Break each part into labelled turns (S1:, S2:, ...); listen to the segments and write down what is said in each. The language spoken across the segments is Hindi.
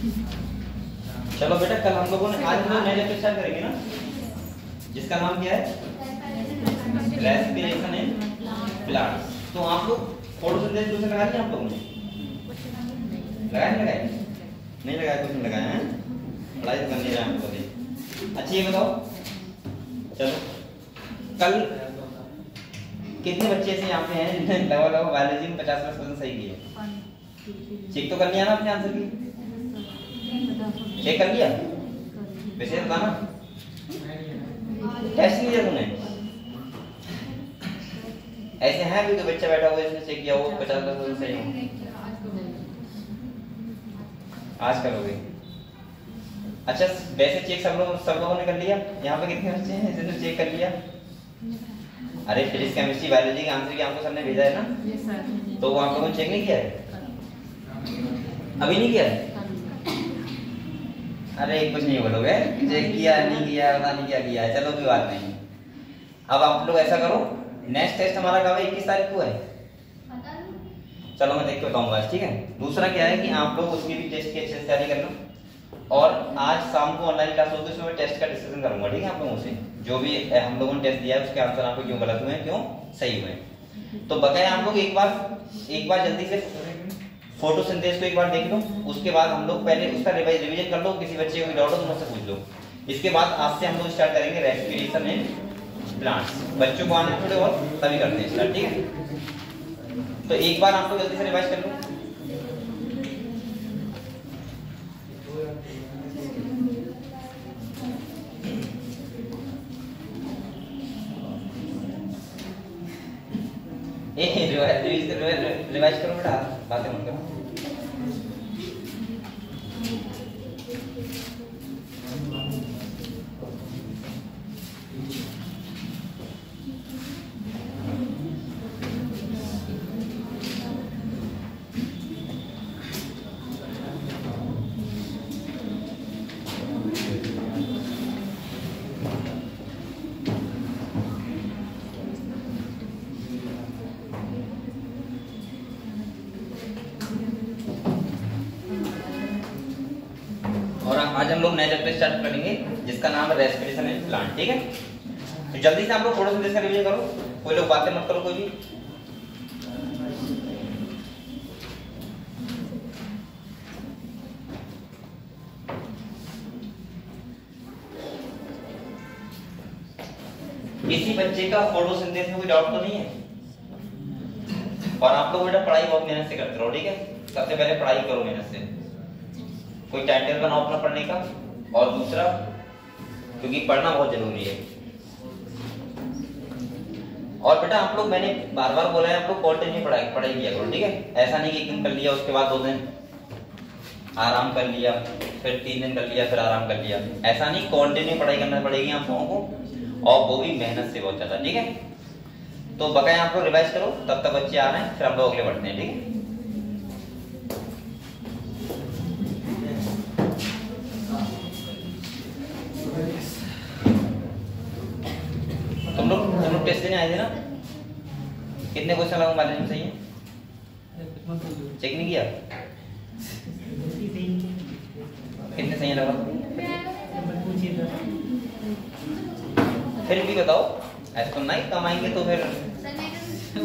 S1: चलो बेटा, कल हम लोगों ने, आज हम लोग नया चैप्टर स्टार्ट करेंगे ना, जिसका नाम क्या है, रेस्पिरेशन इन प्लांट्स। तो आप लोग फोटोसिंथेसिस दूसरे लगा दिया आप लोगों ने? लगाए नहीं लगाया? कुछ नहीं लगाया है, पढ़ाई तो करनी है आपको भी। अच्छा ये बताओ, चलो कल कितने बच्चे ऐसे यहाँ पे हैं जिन्होंने लगभग बायोलॉजी में 50% सही किए? चेक तो कर लिया ना अपने आंसर की? चेक कर लिया? वैसे बताना, टेस्ट नहीं दिया तुमने? ऐसे हैं भी तो बच्चा बैठा हुआ है इसने चेक किया, वो 50% सही है। आज करोगे? अच्छा वैसे चेक सब लोगों ने कर लिया? यहाँ पे कितने बच्चे हैं जिन्होंने चेक कर लिया? अरे फिजिक्स केमिस्ट्री बायोलॉजी के आंसर की आपको सबने भेजा है ना?
S2: Yes sir.
S1: तो वो आप लोगों ने चेक नहीं किया है? अभी नहीं किया है? अरे कुछ नहीं बोलोगे, चेक किया नहीं किया पता नहीं क्या किया है, चलो कोई बात नहीं। अब आप लोग ऐसा करो, नेक्स्ट टेस्ट हमारा कब है? 21 तारीख को है। चलो मैं देख के बताऊंगा, ठीक है। दूसरा क्या है कि आप लोग उसकी भी टेस्ट की अच्छे से तैयारी करना, और आज शाम को ऑनलाइन क्लास होगी, उसमें मैं टेस्ट का डिस्कशन करूंगा, ठीक है। आप लोगों से जो भी हम लोगों ने टेस्ट दिया है उसके आंसर आपको क्यों गलत हुए, क्यों सही हुए। तो बकाया आप लोग एक बार जल्दी से फोटोसिंथेसिस को एक बार देख लो, उसके बाद हम लोग पहले उसका रिवीजन कर लो, किसी बच्चे को डाउट हो तो मुझसे पूछ लो। इसके बाद आज से हम लोग स्टार्ट करेंगे रेस्पिरेशन इन प्लांट्स। बच्चों को आने थोड़े और तभी करते हैं स्टार्ट, ठीक है। तो एक बार आप लोग जल्दी से रिवाइज कर लो। रिवाइज करो बेटा, बातें मत करो। आज हम लोग नया चैप्टर स्टार्ट करेंगे जिसका नाम है रेस्पिरेशन इन प्लांट, ठीक है। तो जल्दी से आप लोग फोटोसिंथेसिस का रिवीजन करो, कोई लोग बातें मत करो कोई भी। किसी बच्चे का फोटोसिंथेसिस में कोई डाउट तो नहीं है? और आप लोग बेटा पढ़ाई बहुत मेहनत से करते रहो, ठीक है। सबसे पहले पढ़ाई करो मेहनत से, कोई टाइम टेबल बनाओ अपना पढ़ने का, और दूसरा क्योंकि पढ़ना बहुत जरूरी है। और बेटा आप लोग, मैंने बार बार बोला है, आप लोग कंटिन्यू पढ़ाई किया करो, ठीक है। ऐसा नहीं कि एक दिन कर लिया उसके बाद 2 दिन आराम कर लिया, फिर 3 दिन कर लिया, फिर आराम कर लिया, ऐसा नहीं। कंटिन्यू पढ़ाई करना पड़ेगी आप लोगों को, और वो भी मेहनत से बहुत ज्यादा, ठीक है। तो बकाया आप लोग रिवाइज करो, तब तक बच्चे आ रहे हैं, फिर हम लोग अगले बढ़ते हैं, ठीक है। तुम लोग टेस्ट देने आए थे ना? कितने क्वेश्चन लगा बायोलॉजी में सही है? चेक नहीं किया? कितने सही लगा? फिर भी बताओ, ऐसा तो नहीं कमाएंगे तो फिर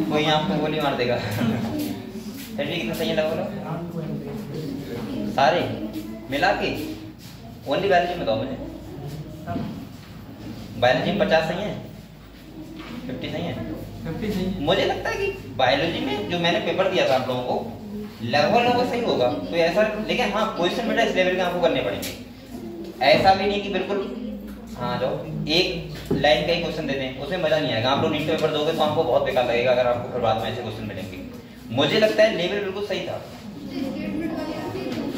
S1: कोई आपको गोली मार देगा। फिर भी कितने सही लगा? सारे मिला के ओनली बायोलॉजी में बताओ मुझे। बायोलॉजी में 50 सही है, 50 सही है, 50 सही है। मुझे लगता है कि बायोलॉजी में जो मैंने पेपर दिया था आप लोगों को लगभग सही होगा। तो ऐसा, लेकिन हाँ क्वेश्चन बेटा इस लेवल के आपको करने पड़ेंगे। ऐसा भी नहीं कि बिल्कुल हाँ जो एक लाइन का ही क्वेश्चन दे दें, उसमें मजा नहीं आएगा। आप लोग नीट पेपर दोगे तो आपको बहुत बेकार लगेगा अगर आपको फिर बाद में ऐसे क्वेश्चन मिलेंगे। मुझे लगता है लेवल बिल्कुल सही था।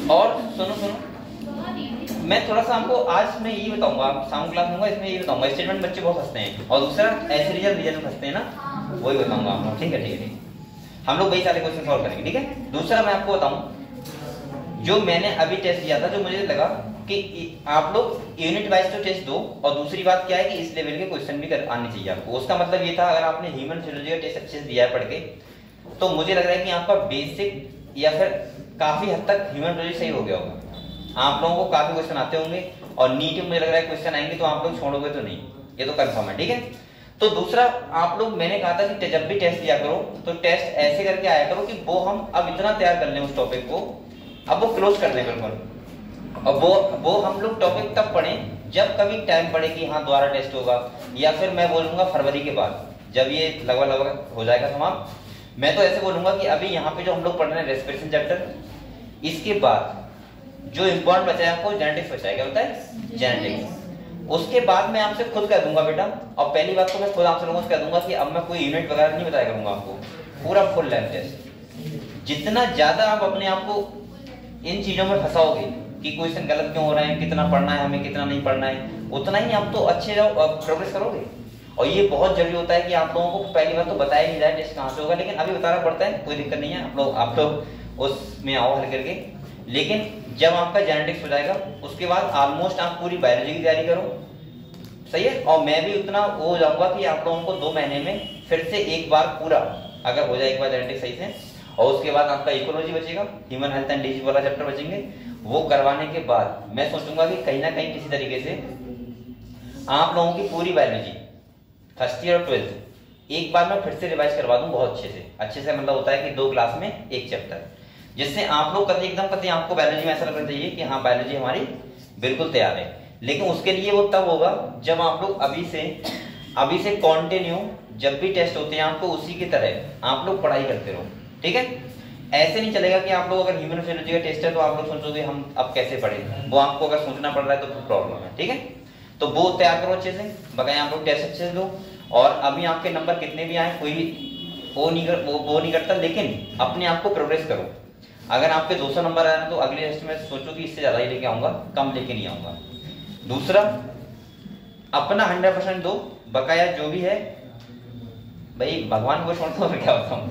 S1: और सुनो, मैं थोड़ा सा आपको आज मैं यही बताऊंगा, शाम क्लास में इसमें यही बताऊंगा, स्टेटमेंट बच्चे बहुत हंसते हैं, और दूसरा ऐसे रीजन फंसते हैं ना, वही बताऊंगा आप लोग, ठीक है। हम लोग वही सारे क्वेश्चन सॉल्व करेंगे, ठीक है। दूसरा मैं आपको बताऊं, जो मैंने अभी टेस्ट दिया था, जो मुझे लगा कि आप लोग यूनिट वाइज तो टेस्ट दो, और दूसरी बात क्या है कि इस लेवल के क्वेश्चन भी आने चाहिए आपको। उसका मतलब ये था, अगर आपने ह्यूमन फिजियोलॉजी का टेस्ट अच्छे से दिया है पढ़ के, तो मुझे लग रहा है कि आपका बेसिक या फिर काफी हद तक ह्यूमन फिजियोलॉजी सही हो गया होगा। आप लोगों को काफी क्वेश्चन आते होंगे और नीट में मुझे लग रहा है क्वेश्चन आएंगे तो आप लोग छोड़ोगे तो नहीं, ये तो कंफर्म है, ठीक है। तो दूसरा आप लोग, मैंने कहा था कि जब भी टेस्ट दिया करो तो टेस्ट ऐसे करके आया करो कि वो हम अब इतना तैयार कर लें उस टॉपिक को, अब वो क्लोज कर दें बिल्कुल। और वो हम लोग टॉपिक तब पढ़ें जब कभी टाइम पड़े कि हाँ दोबारा टेस्ट होगा, या फिर मैं बोलूंगा फरवरी के बाद जब ये लगभग हो जाएगा समाप्त। मैं तो ऐसे बोलूंगा कि अभी यहाँ पे जो हम लोग पढ़ रहे हैं रेस्पिरेशन चैप्टर, इसके बाद जो इम्पोर्टेंट बचा है आपको जेनेटिक्स बचा है, क्या होता है जेनेटिक्स। उसके बाद मैं आपसे खुद कह दूंगा बेटा, और पहली बात तो मैं खुद आपसे लोगों से कह दूंगा कि अब मैं कोई यूनिट वगैरह नहीं बताया करूंगा आपको, पूरा फुल लेंथ टेस्ट। जितना ज्यादा आप अपने आप को इन चीजों में फंसाओगे कि क्वेश्चन गलत क्यों हो रहे हैं, कितना पढ़ना है हमें, कितना नहीं पढ़ना है, उतना ही आप तो अच्छे प्रोग्रेस करोगे। और ये बहुत जरूरी होता है कि आप लोगों को पहली बार तो बताया नहीं जाए टेस्ट कहाँ से होगा, लेकिन अभी बताना पड़ता है, कोई दिक्कत नहीं है, आप लोग उसमें आओ हल करके। लेकिन जब आपका जेनेटिक्स हो जाएगा उसके बाद ऑलमोस्ट आप पूरी बायोलॉजी की तैयारी करो, सही है। और मैं भी उतना वो हो जाऊंगा कि आप लोगों को 2 महीने में फिर से एक बार पूरा अगर हो जाए एक बार जेनेटिक्स सही से, और उसके बाद आपका इकोलॉजी बचेगा, ह्यूमन हेल्थ एंड डिजीज वाला चैप्टर बचेंगे। वो करवाने के बाद मैं सोचूंगा कि कहीं ना कहीं किसी तरीके से आप लोगों की पूरी बायोलॉजी फर्स्ट ईयर और 12th एक बार मैं फिर से रिवाइज करवा दूं बहुत अच्छे से मतलब होता है कि 2 क्लास में एक चैप्टर, जिससे आप लोग कभी एकदम कभी आपको बायोलॉजी में ऐसा लगना चाहिए कि हाँ बायोलॉजी हमारी बिल्कुल तैयार है। लेकिन उसके लिए वो तब होगा जब आप लोग अभी से कंटिन्यू जब भी टेस्ट होते हैं आपको उसी की तरह आप लोग पढ़ाई करते रहो, ठीक है। ऐसे नहीं चलेगा कि आप लोग अगर ह्यूमन फिजियोलॉजी का टेस्ट है तो आप लोग सोचोगे हम अब कैसे पढ़ें, वो आपको अगर सोचना पड़ रहा है तो फिर प्रॉब्लम है, ठीक है। तो वो तैयार करो अच्छे से, बकाए आप लोग टेस्ट अच्छे से दो। और अभी आपके नंबर कितने भी आए कोई वो नहीं करता, लेकिन अपने आप को प्रोग्रेस करो। अगर आपके 200 नंबर आए तो अगले टेस्ट में सोचो कि इससे ज्यादा ही लेके आऊंगा, कम लेके नहीं आऊंगा। दूसरा, अपना 100% दो, बकाया जो भी है भाई भगवान को छोड़ दो, मैं क्या बताऊं,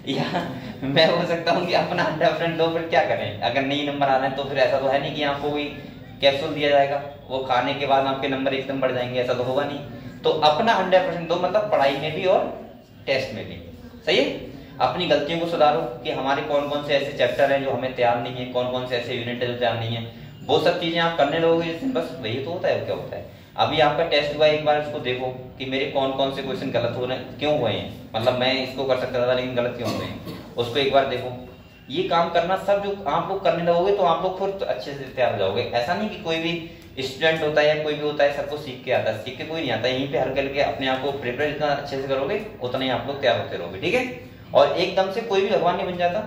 S1: या मैं बोल सकता हूँ कि अपना 100% दो, फिर क्या करें। अगर नहीं नंबर आ रहे हैं तो फिर ऐसा तो है नहीं कि आपको कोई कैप्सूल दिया जाएगा, वो खाने के बाद आपके नंबर एकदम बढ़ जाएंगे, ऐसा तो होगा नहीं। तो अपना 100% दो, मतलब पढ़ाई में भी और टेस्ट में भी, सही है। अपनी गलतियों को सुधारो कि हमारे कौन कौन से ऐसे चैप्टर हैं जो हमें तैयार नहीं है, कौन कौन से ऐसे यूनिट है जो तैयार नहीं है, वो सब चीजें आप करने लगोगे, बस वही तो होता है। क्या होता है, अभी आपका टेस्ट हुआ, एक बार इसको देखो कि मेरे कौन कौन से क्वेश्चन गलत हो रहे हैं, क्यों हुए हैं, मतलब मैं इसको कर सकता था लेकिन गलत क्यों हुए हैं, उसको एक बार देखो। ये काम करना सब जो आप लोग करने लगोगे तो आप लोग खुद अच्छे से तैयार हो जाओगे। ऐसा नहीं कि कोई भी स्टूडेंट होता है या कोई भी होता है सबको सीख के आता है, सीख के कोई नहीं आता। यहीं पे हर करके अपने आप को प्रिपेयर जितना अच्छे से करोगे उतना ही आप लोग तैयार होते रहोगे, ठीक है। और एकदम से कोई भी भगवान नहीं बन जाता,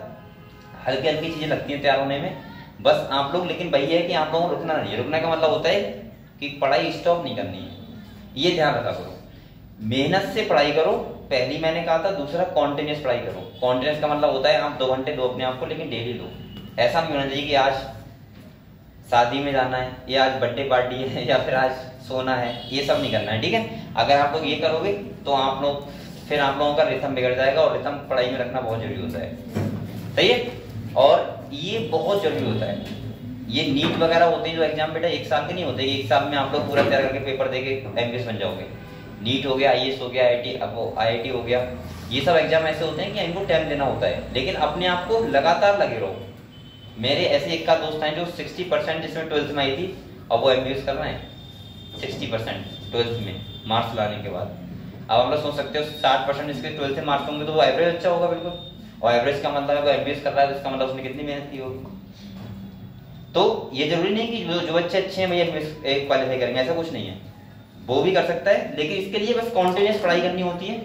S1: हल्की हल्की चीजें लगती हैं तैयार होने में, बस आप लोग। लेकिन वही है कि आप लोगों को रुकना नहीं है। रुकने का मतलब होता है कि पढ़ाई स्टॉप नहीं करनी है, ये ध्यान रखा करो। मेहनत से पढ़ाई करो, पहली मैंने कहा था। दूसरा, कॉन्टिन्यूस पढ़ाई करो। कॉन्टिन्यूस का मतलब होता है आप 2 घंटे दो अपने आप को, लेकिन डेली दो। ऐसा नहीं होना चाहिए कि आज शादी में जाना है या आज बर्थडे पार्टी है या फिर आज सोना है, ये सब नहीं करना है, ठीक है। अगर आप लोग ये करोगे तो आप लोगों का रिथम बिगड़ जाएगा, और रिथम पढ़ाई में रखना बहुत जरूरी होता है, सही है। और ये बहुत जरूरी होता है। ये नीट वगैरह होते हैं जो एग्जाम बेटा 1 साल के नहीं होते, 1 साल में आप लोग पूरा तैयार करके पेपर देके एमबीएस बन जाओगे। नीट हो गया, आईएएस हो गया, आईआईटी हो गया, ये सब एग्जाम ऐसे होते हैं कि इनको टाइम देना होता है, लेकिन अपने आप को लगातार लगे रहो। मेरे ऐसे एक का दोस्त हैं जो 60% जिसमें 12th में आई थी, अब वो एमबीएस कर रहे हैं 60% 12th में मार्क्स लाने के बाद। अब हम लोग सोच सकते हो 60% इसके 12th में मार्क्स होंगे तो वो एवरेज अच्छा होगा बिल्कुल। और एवरेज का मतलब है वो एमबीएस कर रहा है तो इसका मतलब उसने कितनी मेहनत की होगी। तो ये जरूरी नहीं कि जो बच्चे अच्छे हैं भैया एक क्वालिफाई करेंगे, ऐसा कुछ नहीं है, वो भी कर सकता है। लेकिन इसके लिए बस कॉन्टिन्यूस पढ़ाई करनी होती है।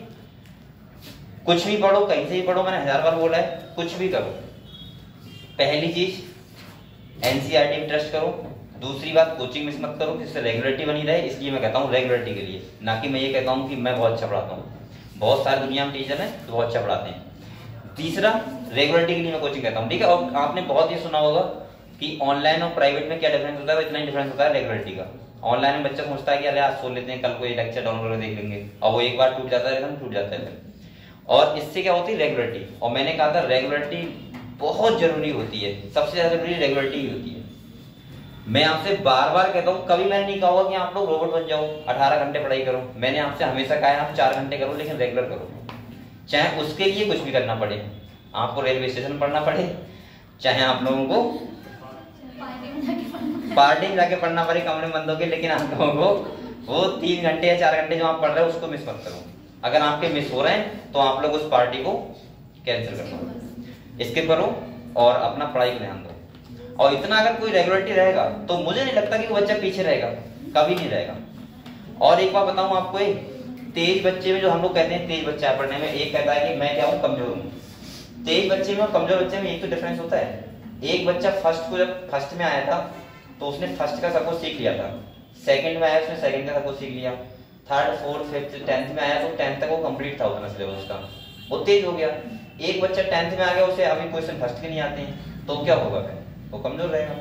S1: कुछ भी पढ़ो, कहीं से भी पढ़ो, मैंने 1000 बार बोला है, कुछ भी करो। पहली चीज एनसीईआरटी में ट्रस्ट करो। दूसरी बात, कोचिंग मिस मत करो जिससे रेगुलरिटी बनी रहे। इसलिए मैं कहता हूँ रेगुलरिटी के लिए, ना कि मैं ये कहता हूँ कि मैं बहुत अच्छा पढ़ाता हूँ। बहुत सारी दुनिया में टीचर हैं तो बहुत अच्छा पढ़ाते हैं। तीसरा, रेगुलरिटी के लिए मैं कोचिंग कहता हूँ, ठीक है। और आपने बहुत ये सुना होगा कि ऑनलाइन और प्राइवेट में क्या डिफरेंस होता है, इतना ही डिफरेंस होता है रेगुलरिटी का। ऑनलाइन में बच्चा सोचता है कि अरे आज सो लेते हैं, कल को ये लेक्चर डाउनलोड करके देख लेंगे, और वो एक बार टूट जाता है, एकदम टूट जाता है फिर। और इससे क्या होती है, रेगुलरिटी। और मैंने कहा था रेगुलरिटी बहुत जरूरी होती है, सबसे ज्यादा जरूरी रेगुलरिटी ही होती है। मैं आपसे बार बार कहता हूँ, कभी मैंने नहीं कहा होगा कि आप लोग रोबोट बन जाओ, 18 घंटे पढ़ाई करो। मैंने आपसे हमेशा कहा है आप 4 घंटे करो, लेकिन रेगुलर करो। चाहे उसके लिए कुछ भी करना पड़े, आपको रेलवे स्टेशन पढ़ना पड़े, चाहे आप लोगों को पार्टी में जाके पढ़ना पड़े कमरे में बंद होके, लेकिन आप लोगों को वो 3 घंटे या 4 घंटे जो आप पढ़ रहे हो उसको मिस मत करो। अगर आपके मिस हो रहे हैं तो आप लोग उस पार्टी को कैंसिल कर दो, स्किप करो और अपना पढ़ाई को ध्यान दो। और इतना अगर कोई रेगुलरिटी रहेगा तो मुझे नहीं लगता कि वो बच्चा पीछे रहेगा, कभी नहीं रहेगा। और एक बात बताऊं आपको, एक तेज बच्चे में जो हम लोग कहते हैं तेज बच्चा है पढ़ने में, एक कहता है कि मैं क्या हूँ, कमजोर हूँ। तेज बच्चे में और कमजोर बच्चे में एक तो डिफरेंस होता है। एक बच्चा जब फर्स्ट में आया था तो उसने फर्स्ट का सब कुछ सीख लिया था, सेकंड में आया उसने सेकंड का सब कुछ सीख लिया, थर्ड फोर्थ फिफ्थ 10th में आया तो 10th तक वो कंप्लीट था उतना सिलेबस का, वो तेज हो गया। एक बच्चा 10th में आ गया, उसे अभी क्वेश्चन फर्स्ट के नहीं आते हैं, तो क्या होगा फिर, वो कमजोर रहेगा।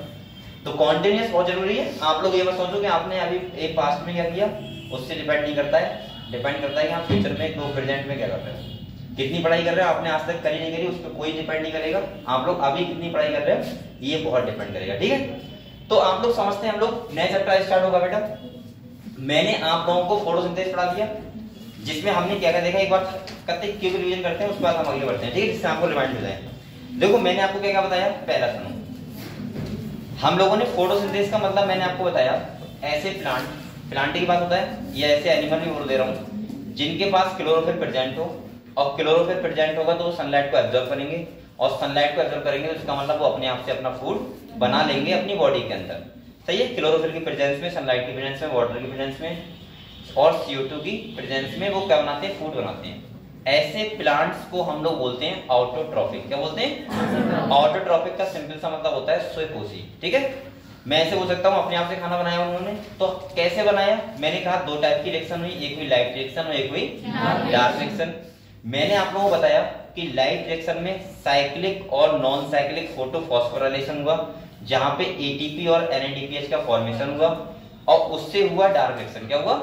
S1: तो कॉन्टिन्यूअस बहुत जरूरी है। आप लोग ये मत सोचो कि आपने अभी एक पास्ट में क्या किया उससे डिपेंड नहीं करता है, डिपेंड करता है कि आप फ्यूचर में दो प्रेजेंट में क्या कर रहे हो, कितनी पढ़ाई कर रहे हो। आपने आज तक करी नहीं करी उस पर कोई डिपेंड नहीं करेगा, आप लोग अभी कितनी पढ़ाई कर रहे हो ये बहुत डिपेंड करेगा, ठीक है। तो आप लोग समझते हैं, हम लोग नया चैप्टर स्टार्ट होगा बेटा। मैंने आप लोगों को फोटोसिंथेसिस पढ़ा दिया, जिसमें हमने क्या क्या देखा, एक बार करते क्यों रिवीजन करते हैं, उसके बाद हम आगे बढ़ते हैं, ठीक है, जिससे आपको रिमाइंड हो जाए। देखो मैंने आपको क्या क्या बताया, पहला सुनो, हम लोगों ने फोटोसिंथेसिस का मतलब मैंने आपको बताया, ऐसे प्लांट की बात होता है या ऐसे एनिमल भी बोल दे रहा हूँ जिनके पास क्लोरोफिल प्रेजेंट हो, और क्लोरोफिल प्रेजेंट होगा तो वो सनलाइट को एब्जॉर्ब करेंगे, और सनलाइट को एब्जॉर्ब करेंगे तो इसका मतलब वो अपने आप से अपना फूड बना लेंगे अपनी बॉडी के अंदर, सही है। क्लोरोफिल की प्रेजेंस में, सनलाइट की प्रेजेंस में, वाटर की प्रेजेंस में और CO2 की प्रेजेंस में वो क्या बनाते हैं, फूड बनाते हैं। ऐसे प्लांट्स को हम लोग बोलते हैं ऑटोट्रॉफिक। क्या बोलते हैं? ऑटोट्रॉफिक का सिंपल सा मतलब होता है स्वयंपोषी, ठीक है। मैं ऐसे बोल सकता हूँ अपने आप से खाना बनाया उन्होंने, तो कैसे बनाया, मैंने कहा दो टाइप की रिएक्शन हुई, एक हुई लाइट रिएक्शन और एक हुई डार्क रिएक्शन। मैंने आप लोगों को बताया कि लाइट रिएक्शन में साइक्लिक और नॉन साइक्लिक फोटोफॉस्फोराइलेशन हुआ, जहां पे ATP और NADPH का फॉर्मेशन हुआ, और उससे हुआ डार्क रिएक्शन। क्या हुआ?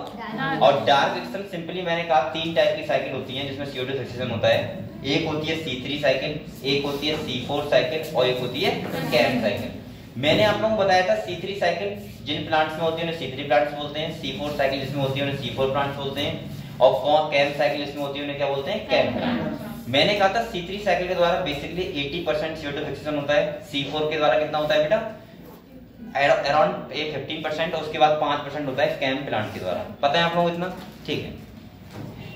S1: और डार्क रिएक्शन सिंपली मैंने कहा 3 टाइप की साइकिल होती हैं जिसमें CO2 सक्सेशन होता है। एक होती है C3 साइकिल, एक होती है C4 साइकिल और एक होती है कैम साइकिल। मैंने आप लोगों को बताया था C3 साइकिल जिन प्लांट्स में होती है उन्हें C3 प्लांट्स बोलते हैं, C4 साइकिल जिसमें होती है उन्हें C4 प्लांट्स बोलते हैं, और कैम साइकिल जिसमें होती है उन्हें क्या बोलते हैं, कैम प्लांट। मैंने कहा था C3 साइकिल के द्वारा बेसिकली 80% CO2 फिक्सेशन होता है, C4 के द्वारा कितना होता है बेटा, अराउंड 15%, और उसके बाद 5% होता है कैम प्लांट के द्वारा। पता है आप लोगों को इतना, ठीक है।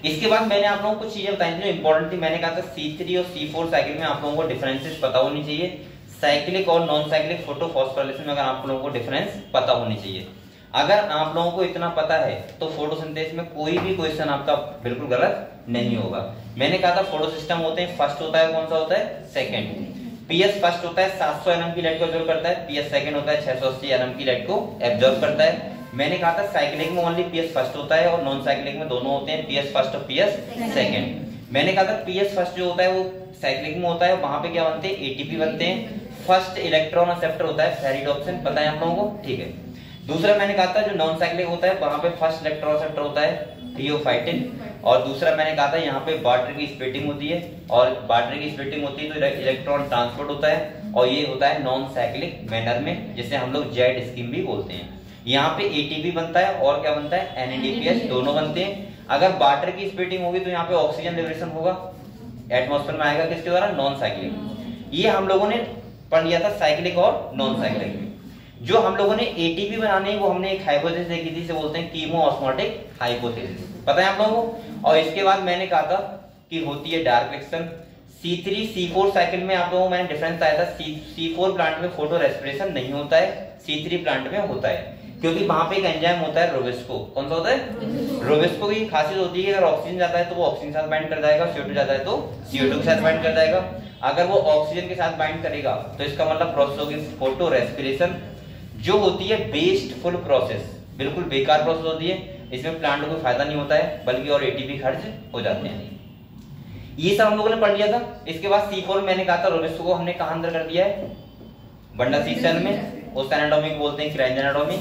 S1: इसके बाद मैंने आप लोगों को कुछ चीजें बताई थी जो इंपॉर्टेंट थी। मैंने कहा था C3 और C4 साइकिल में आप लोगों को डिफरेंसेस पता होनी चाहिए, साइक्लिक और नॉन साइक्लिक फोटोफॉस्फोराइलेशन में अगर आप लोगों को डिफरेंस पता होनी चाहिए। अगर आप लोगों को इतना पता है तो फोटोसिंथेसिस में कोई भी क्वेश्चन आपका बिल्कुल गलत नहीं होगा। मैंने कहा था फोटो सिस्टम होते हैं, फर्स्ट होता है कौन सा होता है, सेकंड। PS फर्स्ट होता है 700 nm की लाइट को एब्जॉर्ब करता है, PS सेकंड होता है 680 nm की लाइट को एब्जॉर्ब करता है। मैंने कहा था साइक्लिक में ओनली PS फर्स्ट होता है और नॉन साइक्लिक में दोनों होते हैं, PS फर्स्ट और PS सेकंड। मैंने कहा था PS फर्स्ट जो होता है वो साइक्लिक में होता है, वहां पे क्या बनते हैं, ATP बनते हैं। फर्स्ट इलेक्ट्रॉन एक्सेप्टर होता है फेरिडोक्सिन, पता है आप लोगों को, ठीक है। दूसरा मैंने कहा था जो नॉन साइक्लिक होता है वहां पे फर्स्ट इलेक्ट्रॉन एक्सेप्टर होता है थियोफाइटिन, और दूसरा मैंने कहा था यहाँ पे वाटर की स्प्लिटिंग होती है, और वाटर की स्प्लिटिंग होती है तो इलेक्ट्रॉन ट्रांसपोर्ट होता है, और ये होता है नॉन साइक्लिक मैनर में, जिसे हम लोग जेड स्कीम भी बोलते हैं। यहाँ पे ATP बनता है और क्या बनता है, NADPH, दोनों बनते हैं। अगर वाटर की स्प्लिटिंग होगी तो यहाँ पे ऑक्सीजन लिबरेशन होगा, एटमॉस्फेयर में आएगा, किसके द्वारा, नॉन साइक्लिक। ये हम लोगों ने पढ़ लिया था साइक्लिक और नॉन साइक्लिक में। जो हम लोगों ने ATP बनाने वो हमने एक हाइपोथेसिस देखी थी, इसे बोलते हैं कीमोऑस्मोटिक हाइपोथेसिस, पता है आप लोगों को। और इसके बाद मैंने कहा था कि होती है dark reaction. C3 C4 cycle में आप लोगों को मैंने डिफरेंस बताया था, C4 प्लांट में फोटो रेस्पिरेशन नहीं होता है, C3 प्लांट में होता है, क्योंकि वहां पे एक एंजाइम होता है रोबिस्को। कौन सा होता है, रोबिस्को की खासियत होती है कि अगर ऑक्सीजन जाता है तो वो ऑक्सीजन के साथ बाइंड कर जाएगा, CO2 जाता है तो CO2 के साथ बाइंड कर जाएगा। अगर वो ऑक्सीजन के साथ बाइंड करेगा तो इसका मतलब प्रोसेस होगी फोटो रेस्पिरेशन, जो होती है वेस्टफुल प्रोसेस, बिल्कुल बेकार प्रोसेस होती है। इसमें प्लांट को कोई फायदा नहीं होता है, बल्कि और ATP खर्च हो जाते हैं। ये सब हम लोगों ने पढ़ लिया था। इसके बाद C4 मैंने कहा था रोबिस्को को हमने कहां अंदर कर दिया है, बंडा सी सेल में, उस एनाटॉमी को बोलते हैं क्राइंज एनाटॉमी।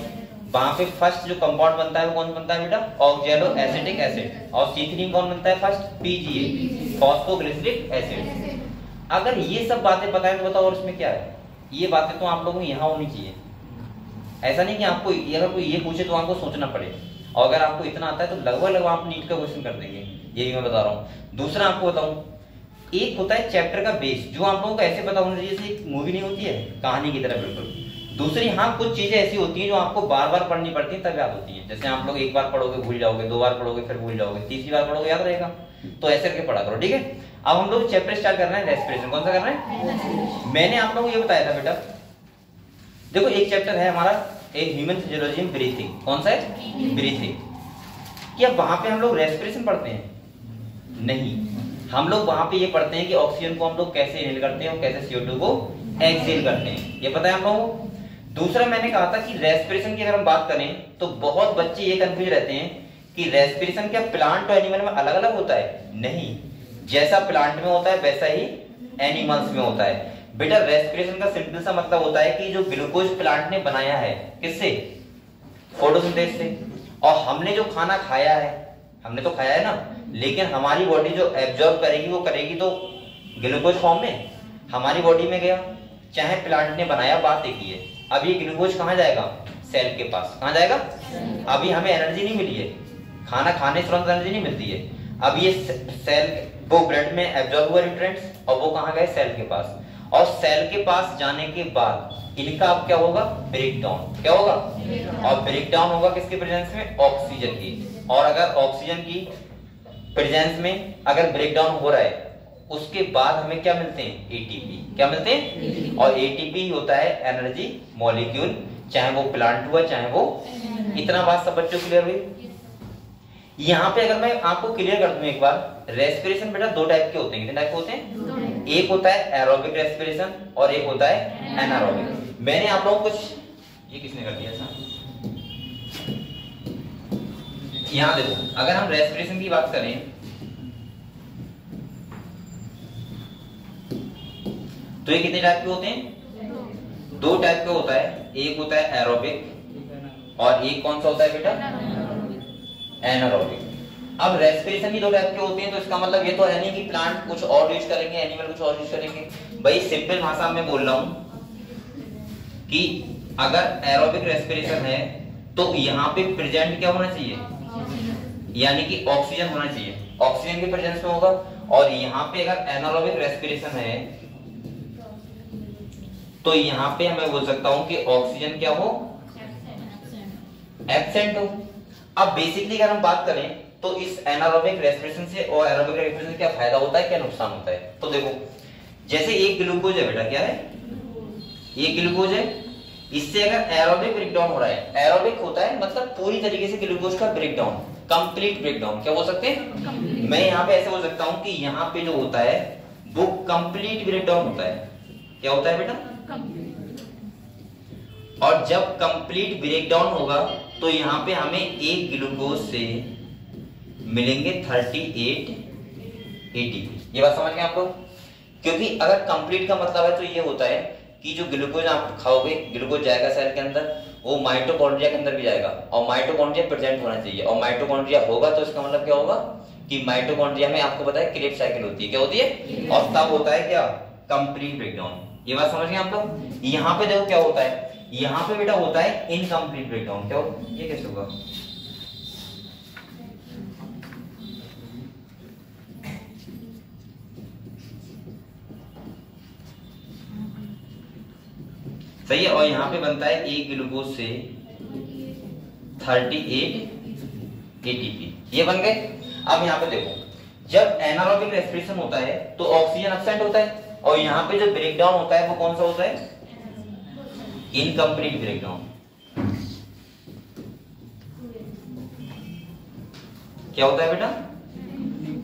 S1: वहां पे फर्स्ट जो कंपाउंड बनता है वो कौन बनता है बेटा, ऑक्जेलो एसिटिक एसिड, और C3 में कौन बनता है फर्स्ट, PGA, फॉस्फोग्लिसरिक एसिड। अगर ये सब बातें पता है तो बताओ और इसमें क्या है, ये बातें तो आप लोगों को यहाँ होनी चाहिए। ऐसा नहीं कि आपको अगर कोई ये पूछे तो आपको सोचना पड़े, और अगर आपको इतना आता है तो लगभग आप नीट का क्वेश्चन कर देंगे, ये भी मैं बता रहा हूँ। दूसरा आपको बताऊं, एक होता है चैप्टर का बेस, जो आप लोगों को ऐसे पता होना चाहिए जैसे एक मूवी नहीं होती है कहानी की तरह, बिल्कुल दूसरी हाँ कुछ चीजें ऐसी होती हैं जो आपको बार बार पढ़नी पड़ती है तब याद होती है। जैसे आप लोग एक बार पढ़ोगे भूल जाओगे, 2 बार पढ़ोगे फिर भूल जाओगे, तीसरी बार पढ़ोगे याद रहेगा। तो ऐसे करके पढ़ा करो, ठीक है। अब हम लोग चैप्टर स्टार्ट कर रहे हैं रेस्पिरेशन। कौन सा कर रहे हैं? मैंने आप लोगों को ये बताया था बेटा, देखो एक चैप्टर है हमारा एक ह्यूमन फिजियोलॉजी में ब्रीथिंग। कौन सा है? ब्रीथिंग। क्या वहां पे हम लोग रेस्पिरेशन पढ़ते हैं? नहीं, हम लोग वहां पे ये पढ़ते हैं कि ऑक्सीजन को हम लोग कैसे इनहेल करते हैं और कैसे CO2 को एक्सहेल करते हैं, ये पता है हम लोगों को। दूसरा मैंने कहा था कि रेस्पिरेशन की अगर हम बात करें तो बहुत बच्चे ये कंफ्यूज रहते हैं कि रेस्पिरेशन क्या प्लांट और एनिमल में अलग अलग होता है? नहीं, जैसा प्लांट में होता है वैसा ही एनिमल्स में होता है। बेटा रेस्पिरेशन का सिंपल सा मतलब होता है कि जो ग्लूकोज प्लांट ने बनाया है, किससे? फोटोसिंथेसिस से। और हमने जो खाना खाया है, हमने तो खाया है ना, लेकिन हमारी बॉडी जो एब्जॉर्ब करेगी वो करेगी तो ग्लूकोज फॉर्म में हमारी बॉडी में गया, चाहे प्लांट ने बनाया, बात एक ही है। अब ये ग्लूकोज कहाँ जाएगा? सेल के पास। कहाँ जाएगा? अभी हमें एनर्जी नहीं मिली है, खाना खाने से तुरंत एनर्जी नहीं मिलती है। अब ये सेल वो ब्लड में एब्जॉर्ब हुआ न्यूट्रिएंट्स और वो कहाँ गए? सेल के पास। और सेल के पास जाने के बाद इनका अब क्या होगा? Break down. क्या होगा? और ब्रेक डाउन होगा किसके प्रेजेंस में? ऑक्सीजन की। और अगर ऑक्सीजन की प्रेजेंस में अगर ब्रेक डाउन हो रहा है उसके बाद हमें क्या मिलते हैं? एटीपी। क्या मिलते हैं? और एटीपी होता है एनर्जी मॉलिक्यूल, चाहे वो प्लांट हुआ चाहे वो। इतना बात सब बच्चों क्लियर हुई? यहाँ पे अगर मैं आपको क्लियर कर दूं एक बार, रेस्पिरेशन बेटा 2 टाइप के होते हैं। कितने टाइप के होते हैं? एक होता है एरोबिक रेस्पिरेशन और एक होता है एनारोबिक। मैंने आप लोगों को कुछ, ये किसने कर दिया ऐसा? यहाँ देखो, अगर हम रेस्पिरेशन की बात करें तो ये कितने टाइप के होते हैं? 2 टाइप के होता है। एक होता है एरोबिक और एक कौन सा होता है बेटा? एनारोबिक। अब रेस्पिरेशन भी 2 टाइप के होते हैं, तो इसका मतलब ये तो है नहीं कि प्लांट कुछ और यूज करेंगे, एनिमल कुछ और यूज करेंगे। भाई सिंपल भाषा में बोल रहा हूं कि अगर एरोबिक रेस्पिरेशन है तो यहाँ पे प्रेजेंट क्या होना चाहिए? यानी कि ऑक्सीजन होना चाहिए, ऑक्सीजन के प्रेजेंस में होगा। और यहाँ पे अगर एनारोबिक रेस्पिरेशन है तो यहाँ पे मैं बोल सकता हूं कि ऑक्सीजन क्या हो? एब्सेंट हो। अब बेसिकली अगर हम बात करें तो इस एनारोबिक रेस्पिरेशन से और एरोबिक रेस्पिरेशन से क्या फायदा होता है, क्या नुकसान होता है? तो देखो, जैसे एक ग्लूकोज है बेटा, क्या है? ये ग्लूकोज है, इससे अगर एरोबिक ब्रेकडाउन हो रहा है, एरोबिक होता है मतलब पूरी तरीके से ग्लूकोज का ब्रेकडाउन, कंप्लीट ब्रेकडाउन। क्या बोल सकते हैं? मैं यहाँ पे ऐसे बोल सकता हूँ कि यहाँ पे जो होता है वो कंप्लीट ब्रेकडाउन होता है। क्या होता है बेटा? और जब कंप्लीट ब्रेकडाउन होगा तो यहाँ पे हमें एक ग्लूकोज से मिलेंगे 38 एटीपी। ये बात समझ गए आप लोग? क्योंकि अगर कंप्लीट का मतलब है तो ये होता है कि जो ग्लूकोज आप खाओगे, ग्लूकोज जाएगा सेल के अंदर, वो माइटोकॉन्ड्रिया के अंदर भी जाएगा और माइटोकॉन्ड्रिया प्रेजेंट होना चाहिए। और माइटोकॉन्ड्रिया होगा तो इसका मतलब क्या होगा कि माइटोकॉन्ड्रिया में आपको पता है क्रेब्स साइकिल होती है। क्या होती है? और तब होता है क्या? Complete breakdown. ये बात समझ गए आप लोग? यहाँ पे देखो क्या होता है, यहाँ पे बेटा होता है इनकम्प्लीट ब्रेकडाउन। क्या हो? ये कैसे होगा? सही है। और यहाँ पे बनता है एक ग्लूकोज से 38 एटीपी। ये बन गए। अब यहाँ पे देखो, जब एनारोबिक रेस्पिरेशन होता है तो ऑक्सीजन एब्सेंट होता है और यहाँ पे जो ब्रेकडाउन होता है वो कौन सा होता है? Incomplete breakdown. क्या होता है बेटा?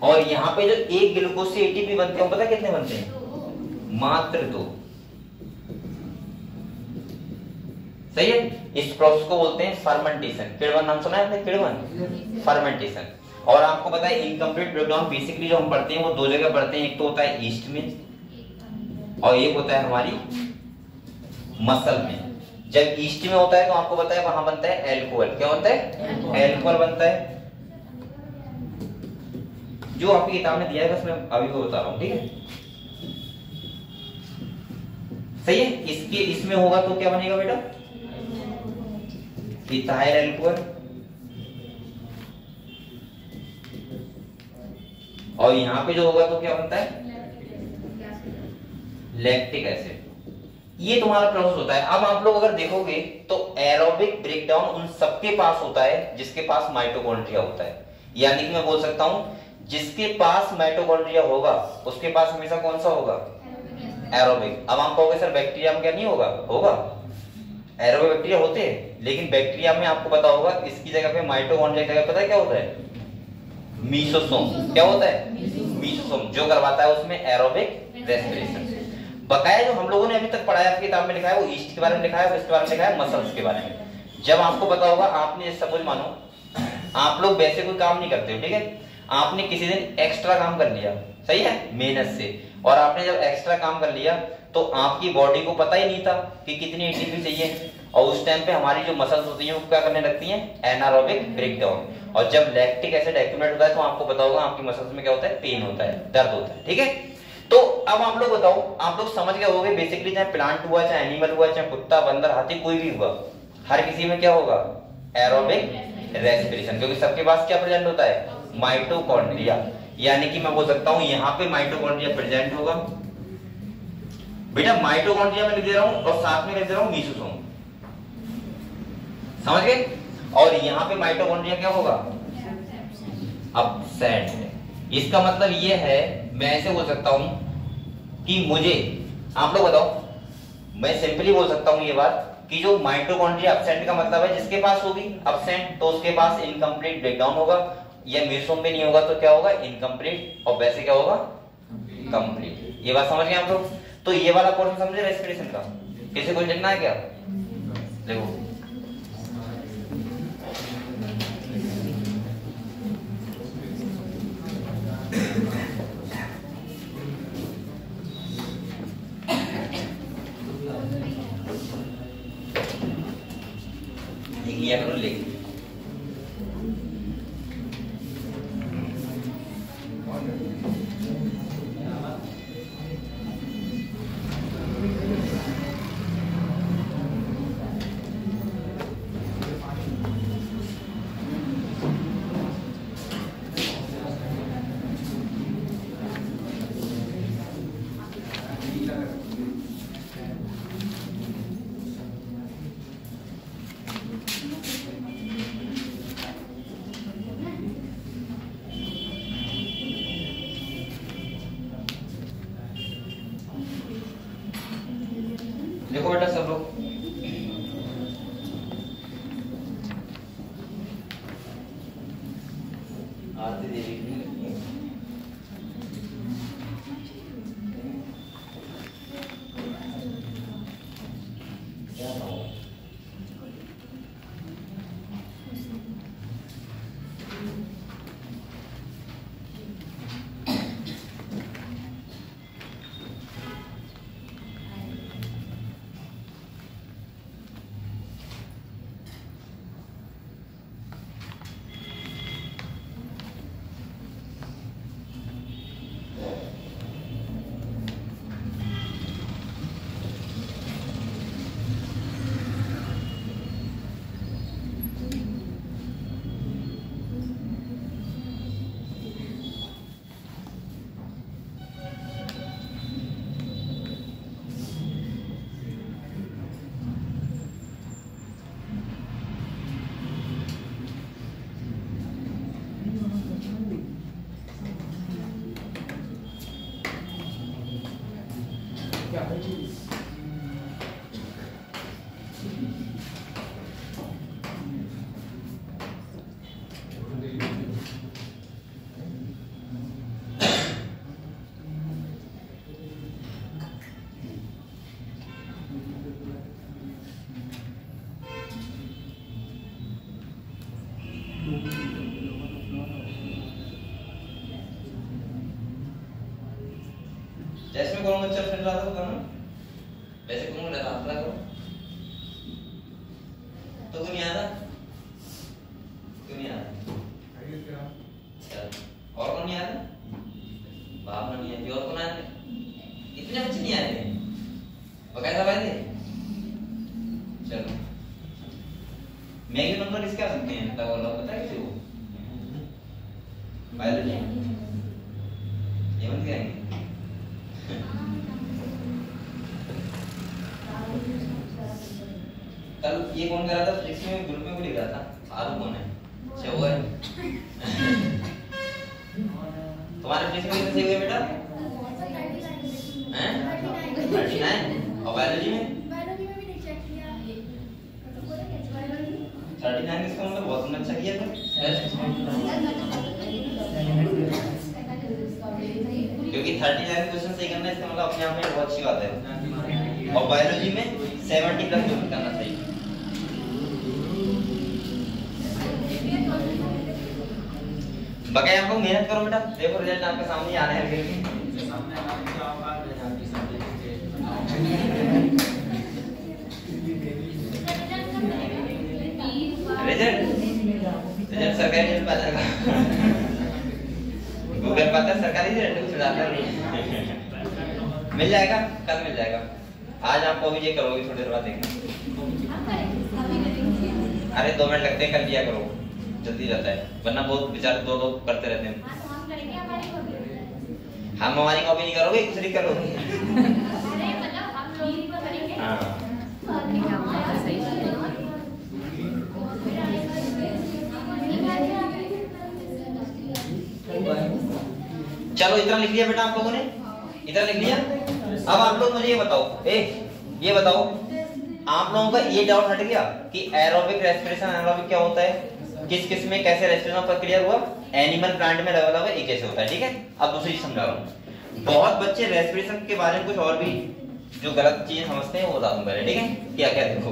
S1: और यहाँ पे जो एक ग्लूकोज से एटीपी बनते हैं, पता है कितने बनते हैं? मात्र 2। सही है। इस प्रोसेस को बोलते हैं फर्मेंटेशन। किण्वन नाम सुना है आपने? किण्वन, फर्मेंटेशन। और आपको पता है इनकम्प्लीट ब्रेकडाउन बेसिकली जो हम पढ़ते हैं वो 2 जगह पढ़ते हैं। एक तो होता है ईस्ट में और एक होता है हमारी मसल में। जब ईस्ट में होता है तो आपको पता है वहां बनता है एल्कोहल। क्या बनता है? एल्कोहल बनता है। जो आपकी किताब में दिया है बस मैं अभी वो बता रहा हूं, ठीक है? सही है। इसके इसमें होगा तो क्या बनेगा बेटा? Ethyl alcohol. और यहां पे जो होगा तो क्या बनता है? Lactic acid. ये तुम्हारा प्रोसेस होता है। अब आप लोग अगर देखोगे तो एरोबिक ब्रेकडाउन उन सबके पास होता है जिसके पास माइटोकॉन्ड्रिया होता है। यानी कि मैं बोल सकता हूं जिसके पास माइटोकॉन्ड्रिया होगा उसके पास हमेशा कौन सा होगा, एरोबिक। अब आप कहोगे सर बैक्टीरिया में क्या नहीं होगा, होगा, एरोबिक बैक्टीरिया होते हैं, लेकिन बैक्टीरिया में आपको पता होगा इसकी जगह पे माइटोकॉन्ड्रिया की जगह पता है क्या होता है, मीसोसोम। क्या होता है, मीसोसोम, जो करवाता है उसमें एरोबिक रेस्पिरेशन। बकाया जो हम लोगों ने अभी तक पढ़ाया आपकी किताब में लिखा है वो ईस्ट के बारे में लिखा है, इसके बारे में लिखा है मसल्स के बारे में। जब आपको पता होगा, आपने सपोज मानो आप लोग वैसे कोई काम नहीं करते हो, ठीक है, आपने किसी दिन एक्स्ट्रा काम कर लिया, सही है, मेहनत से, और आपने जब एक्स्ट्रा काम कर लिया तो आपकी बॉडी को पता ही नहीं था कि कितनी एटीपी चाहिए, और उस टाइम पे हमारी जो मसल्स होती हैं वो क्या करने लगती हैं, एनारोबिक ब्रेकडाउन। और जब लैक्टिक एसिड एक्यूमुलेट होता है तो आपको पता होगा आपकी मसल्स में क्या होता है, पेन होता है, दर्द होता है, ठीक है। तो अब आप लोग बताओ, आप लोग समझ गए होंगे बेसिकली, चाहे प्लांट हुआ, चाहे एनिमल हुआ, चाहे कुत्ता, बंदर, हाथी, कोई भी हुआ, हर किसी में क्या होगा, एरोबिक रेस्पिरेशन, क्योंकि सबके पास क्या प्रेजेंट होता है, माइटोकॉन्ड्रिया। यानी कि मैं बोल सकता हूं यहां पे माइटोकॉन्ड्रिया प्रेजेंट होगा। बेटा माइटोकॉन्ड्रिया में लिख दे रहा हूं और साथ में लिख दे रहा हूं मीसोसोम, समझ गए। और यहां पे माइटोकॉन्ड्रिया क्या होगा, अब्सेंट। इसका मतलब ये है, मैं ऐसे बोल सकता हूं कि मुझे, आप लोग बताओ, मैं सिंपली बोल सकता हूं ये बात कि जो माइटोकॉन्ड्रिया अब्सेंट का मतलब है जिसके पास होगी अब्सेंट, तो उसके पास इनकम्प्लीट ब्रेकडाउन होगा, या मीसोसोम में नहीं होगा तो क्या होगा, इनकम्प्लीट, और वैसे क्या होगा, कंप्लीट। ये बात समझ गए आप लोग। तो ये वाला पोर्शन समझे रेस्पिरेशन का, किसी को लिखना है क्या, देखो लिया करो, लिख देखो बेटा सब लोग, आरती देवी क्या जैसे मैं करूंगा, चल फिर रहा था करना, वैसे करूंगा हाथ रहा करो, तो क्यों नहीं आता, क्यों नहीं आता, चल और कौन नहीं आता, बाप नहीं आती, और कौन आते, इतने बच्चे नहीं आते, बकायदा भाई थे। चलो मैगी नंबर किसके आ सकते हैं, तब वाला पता है किसी को, बायोलॉजी ये बन गए कल ये कौन कर रहा था फिजिक्स में, ग्रुप में को लिख रहा था, आरू कौन है? अच्छा वो है। तुम्हारे फिजिक्स में कितने सही हुए बेटा? हैं 39। और बायोलॉजी में 39 इसका मतलब बहुत अच्छा किया तुम, क्योंकि 39 क्वेश्चन सही करना इसका मतलब अपने आप में बहुत अच्छी बात है। और बायोलॉजी में 70 प्लस करना चाहिए। बाकी आप लोग मेहनत करो बेटा, देखो रिजल्ट आपके सामने आ रहे हैं। रिजल्ट सरकारी रिजल्ट पता है, गूगल पता है सरकारी रिजल्ट कुछ आता नहीं। मिल जाएगा, कल मिल जाएगा। आज आपको अभी ये करोगे, थोड़ी देर बाद देखना। अरे 2 मिनट लगते हैं, कर लिया करो, जल्दी जाता है, वरना बहुत बेचारे दो लोग करते रहते हैं। हम हमारी कॉपी नहीं करोगे, दूसरी करोगे। हाँ चलो इतना लिख लिया बेटा आप लोगों ने, इतना लिख लिया। अब आप लोग मुझे ये बताओ, ये बताओ आप लोगों का ये डाउट हट गया कि एरोबिक रेस्पिरेशन एनारोबिक क्या होता है, किस किस में कैसे रेस्पिरेशन पर क्लियर हुआ, एनिमल प्लांट में लगा हुआ एक कैसे होता है। ठीक है, अब दूसरी चीज समझा रहा हूँ। बहुत बच्चे रेस्पिरेशन के बारे में कुछ और भी जो गलत चीजें समझते हैं वो बता दूं पहले। ठीक है, क्या क्या देखो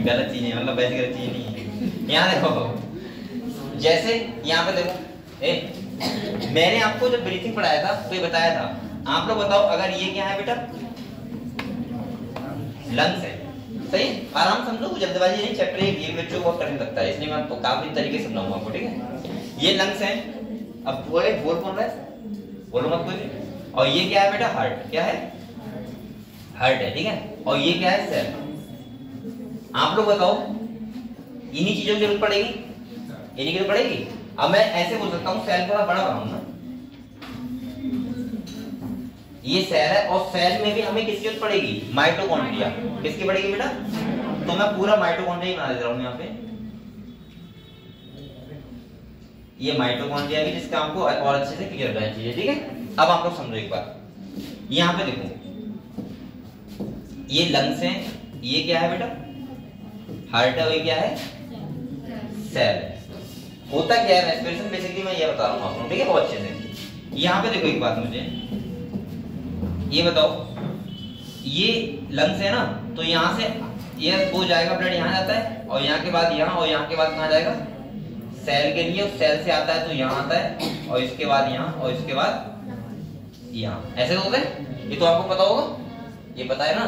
S1: गलत चीजें, मतलब वैसी गलत चीजें नहीं है। यहाँ देखो, जैसे यहाँ पे देखो, मैंने आपको जब ब्रीथिंग पढ़ाया था तो ये बताया था। आप लोग बताओ, अगर ये क्या है बेटा, लंग्स है, सही, आराम समझो, जल्दबाजी नहीं। चैप्टर ये बच्चों को बहुत कठिन लगता है, इसलिए मैं आपको काफी तरीके से समझाऊंगा आपको। ठीक है, ये लंग्स है। अब बोल कौन रहा है, बोलो मत कोई। और ये क्या है बेटा, हार्ट, क्या है, हार्ट है। ठीक है, और ये क्या है, सेल। आप लोग बताओ, इन्हीं चीजों की जरूरत पड़ेगी, इन्हीं की जरूरत पड़ेगी। अब मैं ऐसे बोल सकता हूँ, सेल थोड़ा बड़ा बनाऊं ना, ये सेल है, और सेल में भी हमें किसकी जरूरत पड़ेगी, माइटोकॉन्ड्रिया। किसकी पड़ेगी बेटा, तो मैं पूरा माइटोकॉन्ड्रिया बना दे रहा हूँ यहाँ पे। ये माइटोकॉन्ड्रिया भी, जिसका आपको और अच्छे से क्लियर करना चाहिए। ठीक है, अब आप लोग समझो एक बात, यहाँ पे देखो, ये लंग्स हैं, ये क्या है बेटा, हार्ट है, और ये क्या है, सेल। होता क्या है रेस्पिरेशन, बेसिकली मैं ये बता रहा हूँ आपको। ठीक है, बहुत अच्छे से। यहाँ पे देखो एक बात, मुझे ये बताओ, ये लंग्स है ना, तो यहाँ से ये वो जाएगा, ब्लड यहाँ जाता है, और यहाँ के बाद यहाँ, और यहाँ के बाद कहाँ जाएगा, सेल के लिए। सेल से आता है तो यहाँ आता है, और इसके बाद यहाँ, और इसके बाद यहाँ, ऐसे होता है। ये तो आपको पता होगा, ये पता है ना।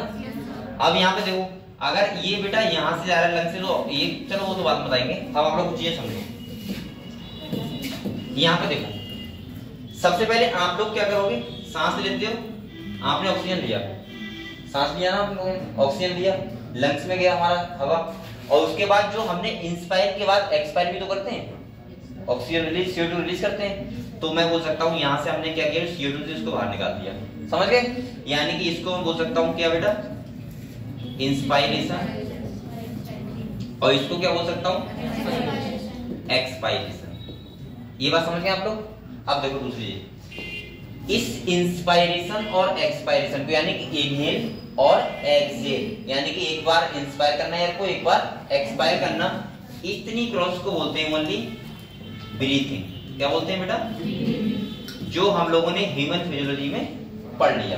S1: अब यहाँ पे देखो, अगर ये बेटा यहाँ से जा रहा है लंग्स से, तो ये चलो वो तो बात बताएंगे। अब आप लोग कुछ चीजें समझो। यहाँ पे देखो, सबसे पहले आप लोग क्या करोगे, सांस लेते हो, आपने ऑक्सीजन लिया, सांस लिया ना आप लोगों ने, ऑक्सीजन लिया, लंग्स में गया हमारा हवा, और उसके बाद जो हमने इंस्पायर के बाद एक्सपायर भी तो करते हैं, ऑक्सीजन रिलीज, CO2 रिलीज करते हैं। तो मैं बोल सकता हूँ यहाँ से हमने क्या किया, CO2 से इसको बाहर निकाल दिया, समझ गए। यानी कि इसको मैं बोल सकता हूँ क्या बेटा, इंस्पायरेशन, और इसको क्या बोल सकता हूँ, एक्सपायरेशन। ये बात समझ गए आप लोग। अब देखो दूसरी चीज, इस इंस्पायरेशन और एक्सपायरेशन को, यानी कि इनहेल और एक्सहेल, यानी कि एक बार इंस्पायर करना है को, एक बार एक्सपायर करना, इतनी प्रोसेस को बोलते हैं ओनली ब्रीथिंग। क्या बोलते हैं बेटा, जो हम लोगों ने ह्यूमन फिजियोलॉजी में पढ़ लिया।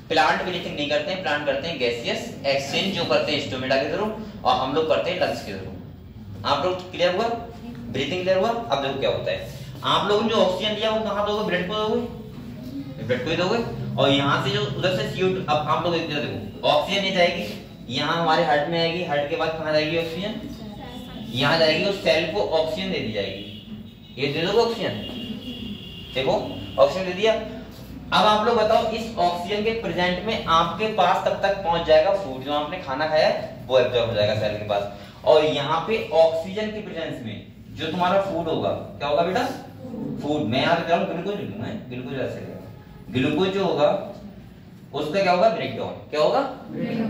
S1: प्लांट ब्रीथिंग नहीं करते हैं, प्लांट करते हैं गैसियस एक्सचेंज, जो करते हैं स्टोमेटा के थ्रू, और हम लोग करते हैं लंग्स के थ्रू। आप लोग क्लियर हुआ, ब्रीथिंग क्लियर हुआ। अब देखो क्या होता है, आप लोगों ने जो ऑक्सीजन लिया वो कहाँ दोगे, ब्लड को दोगे, ब्लड को ही दोगे। और यहाँ से जो उधर से CO2, अब आप लोग इधर देखो, ऑक्सीजन नहीं जाएगी, यहाँ हमारे हार्ट में आएगी, हार्ट के बाद कहाँ जाएगी ऑक्सीजन, यहाँ जाएगी, और सेल को ऑक्सीजन दे दी जाएगी। ये दे दोगे ऑक्सीजन, देखो ऑक्सीजन दे दिया। अब आप लोग बताओ, इस ऑक्सीजन के प्रेजेंट में आपके पास तब तक पहुंच जाएगा फूड, जो आपने खाना खाया वो एब्जॉर्ब हो जाएगा सेल के पास। और यहाँ पे ऑक्सीजन की प्रेजेंस में जो तुम्हारा फूड होगा, क्या होगा बेटा, फूड। मैं यहाँ पे ग्लूकोज लिखूंगा, ग्लूकोज ऐसे, ग्लूकोज जो होगा उसका क्या होगा, ब्रेकडाउन। क्या होगा,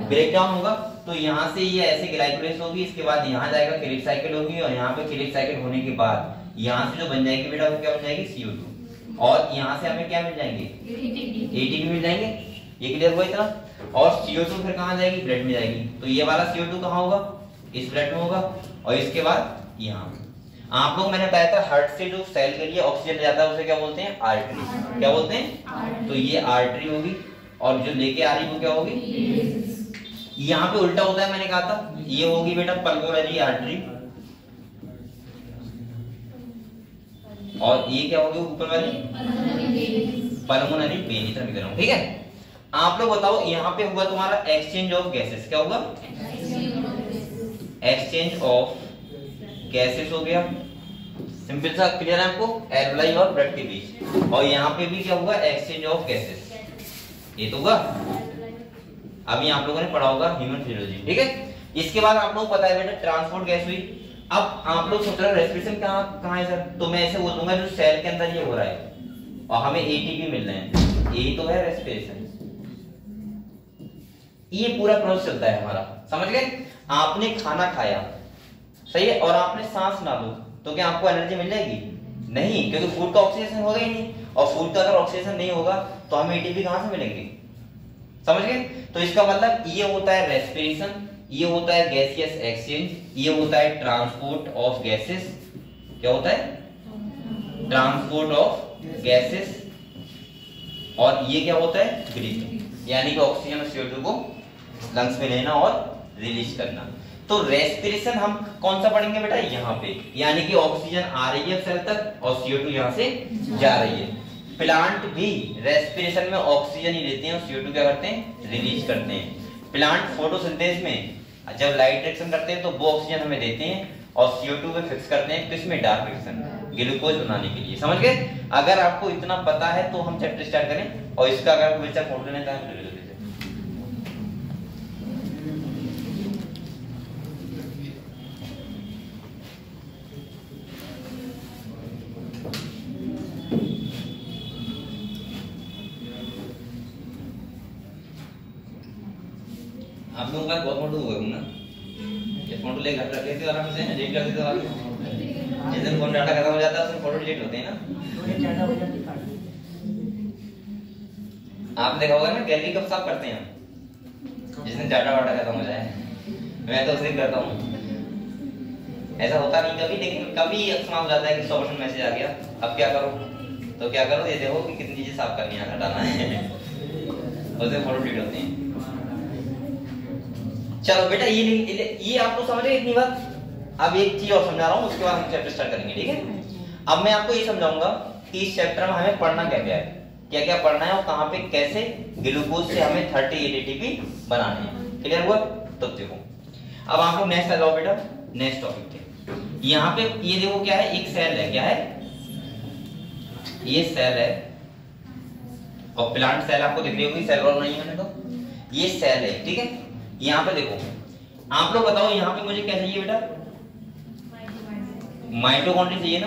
S1: ब्रेकडाउन होगा। तो यहाँ से ये ऐसे ग्लाइकोलाइसिस होगी, इसके बाद यहाँ जाएगा क्रिक साइकिल होगी, और यहाँ पे क्रिक साइकिल होने के बाद यहाँ से जो बन जाएगी बेटा वो क्या बन जाएगी, CO2, और यहाँ से हमें क्या मिल जाएंगे, ATP मिल जाएंगे। ये क्लियर हुआ इतना। और CO2 फिर कहाँ जाएगी, ब्लड में जाएगी। तो ये वाला CO2 कहाँ होगा, इस ब्लड में होगा, और इसके बाद यहाँ। आप लोग मैंने बताया था हार्ट से जो सेल के लिए ऑक्सीजन ले जाता है उसे क्या बोलते हैं, आर्टरी। क्या बोलते हैं, तो ये आर्टरी होगी, और जो लेके आ रही वो क्या होगी, यहाँ पे उल्टा होता है, मैंने कहा था। ये होगी बेटा पल्मोनरी आर्टरी, और ये क्या होगी ऊपर वाली, पल्मोनरी वेन। इतना लिख रहा हूं, ठीक है। आप लोग बताओ, यहाँ पे होगा तुम्हारा एक्सचेंज ऑफ गैसेस। क्या होगा, एक्सचेंज ऑफ गैसेस हो गया, सिंपल सा, क्लियर है आपको, एल्वलाई और ब्लड के बीच। और यहाँ पे भी क्या होगा, एक्सचेंज ऑफ गैसेस, ये तो होगा। अभी आप लोगों ने पढ़ा होगा ह्यूमन फिजियोलॉजी, ठीक है। इसके बाद आप लोगों को पता है बेटा ट्रांसपोर्ट गैस हुई। अब आप लोग सोच रहे हो रेस्पिरेशन कहाँ है सर, तो मैं ऐसे बोल दूंगा जो सेल के अंदर ये हो रहा है और हमें ATP मिल रहे हैं, यही तो है रेस्पिरेशन। ये पूरा प्रोसेस चलता है हमारा, समझ गए। आपने खाना खाया, सही है, और आपने सांस ना लो तो क्या आपको एनर्जी मिल जाएगी, नहीं, क्योंकि फूड का ऑक्सीडेशन होगा ही नहीं, और फूड का अगर ऑक्सीडेशन नहीं होगा तो हमें ATP कहां से मिलेंगे, समझ गए। तो इसका मतलब ये होता है रेस्पिरेशन, ये होता है गैसियस एक्सचेंज, ये होता है ट्रांसपोर्ट ऑफ गैसेस। क्या होता है, ट्रांसपोर्ट ऑफ गैसेस, और ये क्या होता है, ब्रीथिंग, यानी कि ऑक्सीजन और CO2 को लंग्स में लेना और रिलीज करना। तो रेस्पिरेशन हम कौन सा पढ़ेंगे बेटा, यहाँ पे, यानी कि ऑक्सीजन आ रही है सेल तक और CO2 यहाँ से जा रही है। प्लांट भी रेस्पिरेशन में ऑक्सीजन ही लेते हैं और CO2 क्या करते हैं, रिलीज करते हैं। प्लांट फोटोसिंथेसिस में जब लाइट रिएक्शन करते हैं तो वो ऑक्सीजन हमें देते हैं और CO2 पे फिक्स करते हैं, किसमें, डार्क रिएक्शन, ग्लूकोज बनाने के लिए, समझ गए। अगर आपको इतना पता है तो हम चैप्टर स्टार्ट करें, और इसका अगर आपको बच्चा फोटो लेना है तो ले लो। आप लोगों का बहुत फोटो हुआ ना, ये फोटो ले घर रख लेते हो आराम से, डिलीट कर देते हो आगे। जिस दिन फोन डाटा खत्म हो जाता है उसमें फोटो डिलीट होते हैं ना। आप देखा होगा ना गैलरी कब साफ करते हैं, जिस दिन डाटा वाटा खत्म हो जाए। मैं तो उस दिन करता हूँ, ऐसा होता नहीं कभी, लेकिन कभी अक्सर हो जाता है कि 100% मैसेज आ गया, अब क्या करो, तो क्या करो, ये देखो कि कितनी चीजें साफ करनी है, हटाना है, उससे फोटो डिलीट होते हैं। चलो बेटा ये आपको समझ गए इतनी बात। अब एक चीज और समझा रहा हूँ, उसके बाद हम चैप्टर स्टार्ट करेंगे, ठीक है। अब मैं आपको ये समझाऊंगा कि इस चैप्टर में हमें पढ़ना क्या क्या है, क्या क्या पढ़ना है, और कहाँ पे कैसे ग्लूकोज से हमें 38 ATP बनाने हैं। क्लियर हुआ, तो देखो अब आप लोग नेक्स्ट आ जाओ बेटा, नेक्स्ट टॉपिक पे। यहाँ पे ये देखो क्या है, एक सेल है, क्या है, ये सेल है, और प्लांट सेल आपको दिख रही होगी, सेल वॉल नहीं है मैंने तो, ये सेल है, ठीक है। यहाँ पे देखो, आप लोग बताओ यहाँ पे मुझे क्या चाहिए बेटा, माइटोकॉन्ड्रिया चाहिए ना।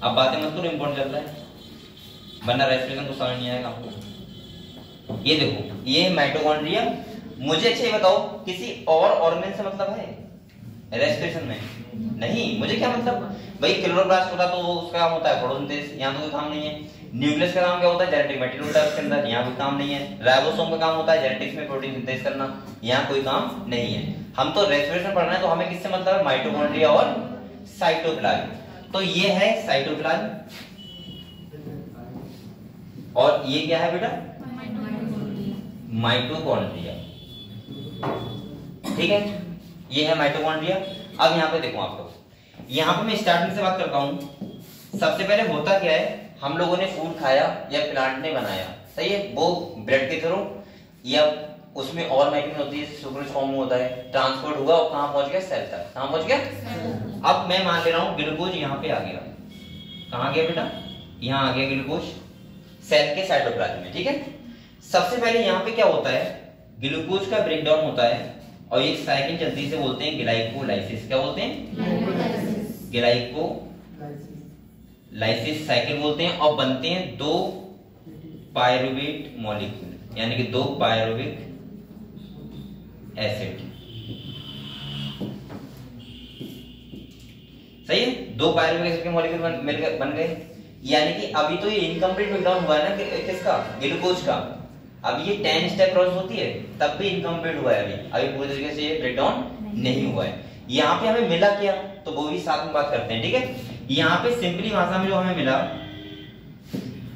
S1: अब बातें मत करो, इंपॉर्टेंट चल रहा है, वरना रेस्पिरेशन को समझ नहीं आएगा आपको। ये देखो, ये माइटोकॉन्ड्रिया। मुझे अच्छा ये बताओ, किसी और ऑर्गन से मतलब है रेस्पिरेशन में? नहीं। मुझे क्या मतलब, भाई क्लोरोप्लास्ट होता तो उसका काम होता है फोटोसिंथेसिस, यहाँ तो कोई काम नहीं है। न्यूक्लियस का काम क्या होता है, जेनेटिक मटेरियल होता है उसके अंदर, यहाँ कोई काम नहीं है। राइबोसोम का काम होता है जेनेटिक्स में प्रोटीन सिंथेसिस करना, यहाँ कोई काम नहीं है। हम तो रेस्पिरेशन पढ़ रहे हैं, तो हमें किससे मतलब है, माइटोकॉन्ड्रिया और साइटोप्लाज्म। तो ये है साइटोप्लाज्म, और ये क्या है बेटा, माइटोकॉन्ड्रिया, ठीक है। ये है माइटोकॉन्ड्रिया। अब यहाँ पे देखो आप लोग, यहाँ पे मैं स्टार्टिंग से बात करता हूँ। सबसे पहले होता क्या है, हम लोगों ने फूड खाया या प्लांट ने बनाया, सही है, वो ब्लड के थ्रू या उसमें और मैट्रिक्स होती है, सुक्रोज फॉर्म होता है, ट्रांसपोर्ट हुआ और कहाँ पहुंच गया, सेल तक। कहाँ पहुंच गया, अब मैं मान ले रहा हूँ ग्लूकोज यहाँ पे आ गया, कहाँ गया बेटा, यहाँ आ गया ग्लूकोज सेल के साइटोप्लाज्म में, ठीक है। सबसे पहले यहाँ पे क्या होता है, ग्लूकोज का ब्रेकडाउन होता है और एक साइकिल चलती है, इसे बोलते हैं ग्लाइकोलाइसिस। क्या बोलते हैं, ग्लाइकोलाइसिस। लाइसिस साइकिल बोलते हैं, और बनते हैं 2 पायरुवेट मॉलिक्यूल, यानी कि 2 पायरुविक एसिड। सही है, 2 पायरुविक एसिड के मॉलिक्यूल मिलकर बन गए। यानी कि अभी तो ये इनकम्प्लीट ब्रेकडाउन हुआ है ना किसका, ग्लूकोज का। अब ये 10 स्टेप प्रोसेस होती है तब भी इनकम्प्लीट हुआ है, अभी पूरी तरीके से ये ब्रेकडाउन नहीं हुआ है। यहाँ पे हमें मिला क्या, तो वो भी साथ में बात करते हैं, ठीक है। यहाँ पे सिंपली भाषा में जो हमें मिला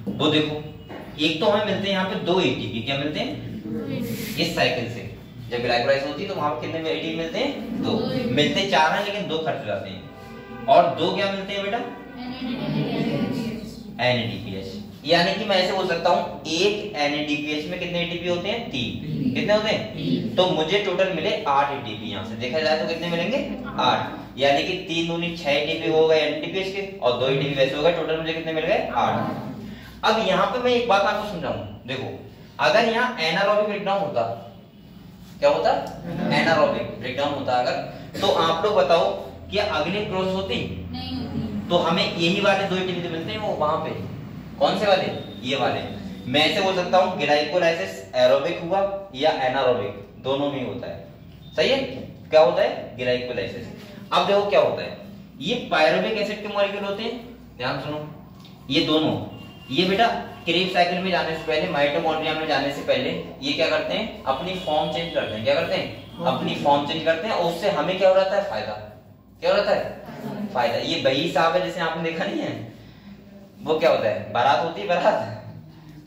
S1: वो देखो, एक तो हमें मिलते हैं यहाँ पे 2 एटीपी। क्या मिलते हैं इस साइकिल से, जब ग्लाइकोलाइसिस होती है तो वहां पे कितने एटीपी मिलते हैं, 2 मिलते 4 हैं, लेकिन 2 खर्च हो जाते हैं। और 2 क्या मिलते हैं बेटा, NADPH। यानी कि मैं ऐसे बोल सकता हूँ एक NADPH में कितने एटीपी होते हैं, 3। कितने होते हैं, तो मुझे टोटल मिले 8 एटीपी। यहाँ से देखा जाए तो कितने मिलेंगे, 8। यानी कि 3 दूनी 6 एटीपी हो गए NADPH के, और 2 एटीपी वैसे हो गए, टोटल मुझे कितने मिल गए, 8। अब यहाँ पे मैं एक बात आपको समझाऊं, देखो अगर यहाँ एनारोबिक ब्रेकडाउन होता, क्या होता, एनारोबिक ब्रेकडाउन होता अगर, तो आप लोग बताओ क्या अगली प्रोसेस होती, नहीं होती। तो हमें यही वाले 2 एटीपी मिलते हैं, वो वहां पे कौन से वाले, ये वाले। मैं ऐसे बोल सकता हूँ ग्लाइकोलाइसिस एरोबिक हुआ या एनारोबिक, दोनों में होता है। सही है, क्या होता है, ग्लाइकोलाइसिस। अब देखो क्या होता है, ये पायरुविक एसिड के मॉलिक्यूल होते हैं, ध्यान सुनो, ये दोनों, ये बेटा क्रेब साइकिल में जाने से पहले, माइटोकॉन्ड्रिया में जाने से पहले ये क्या करते हैं, अपनी फॉर्म चेंज करते हैं। क्या करते हैं, अपनी फॉर्म चेंज करते हैं, और उससे हमें क्या हो जाता है, फायदा। क्या हो जाता है, फायदा। ये वही साहब है जैसे आपने देखा नहीं है, वो क्या होता है, बारात होती है, बारात।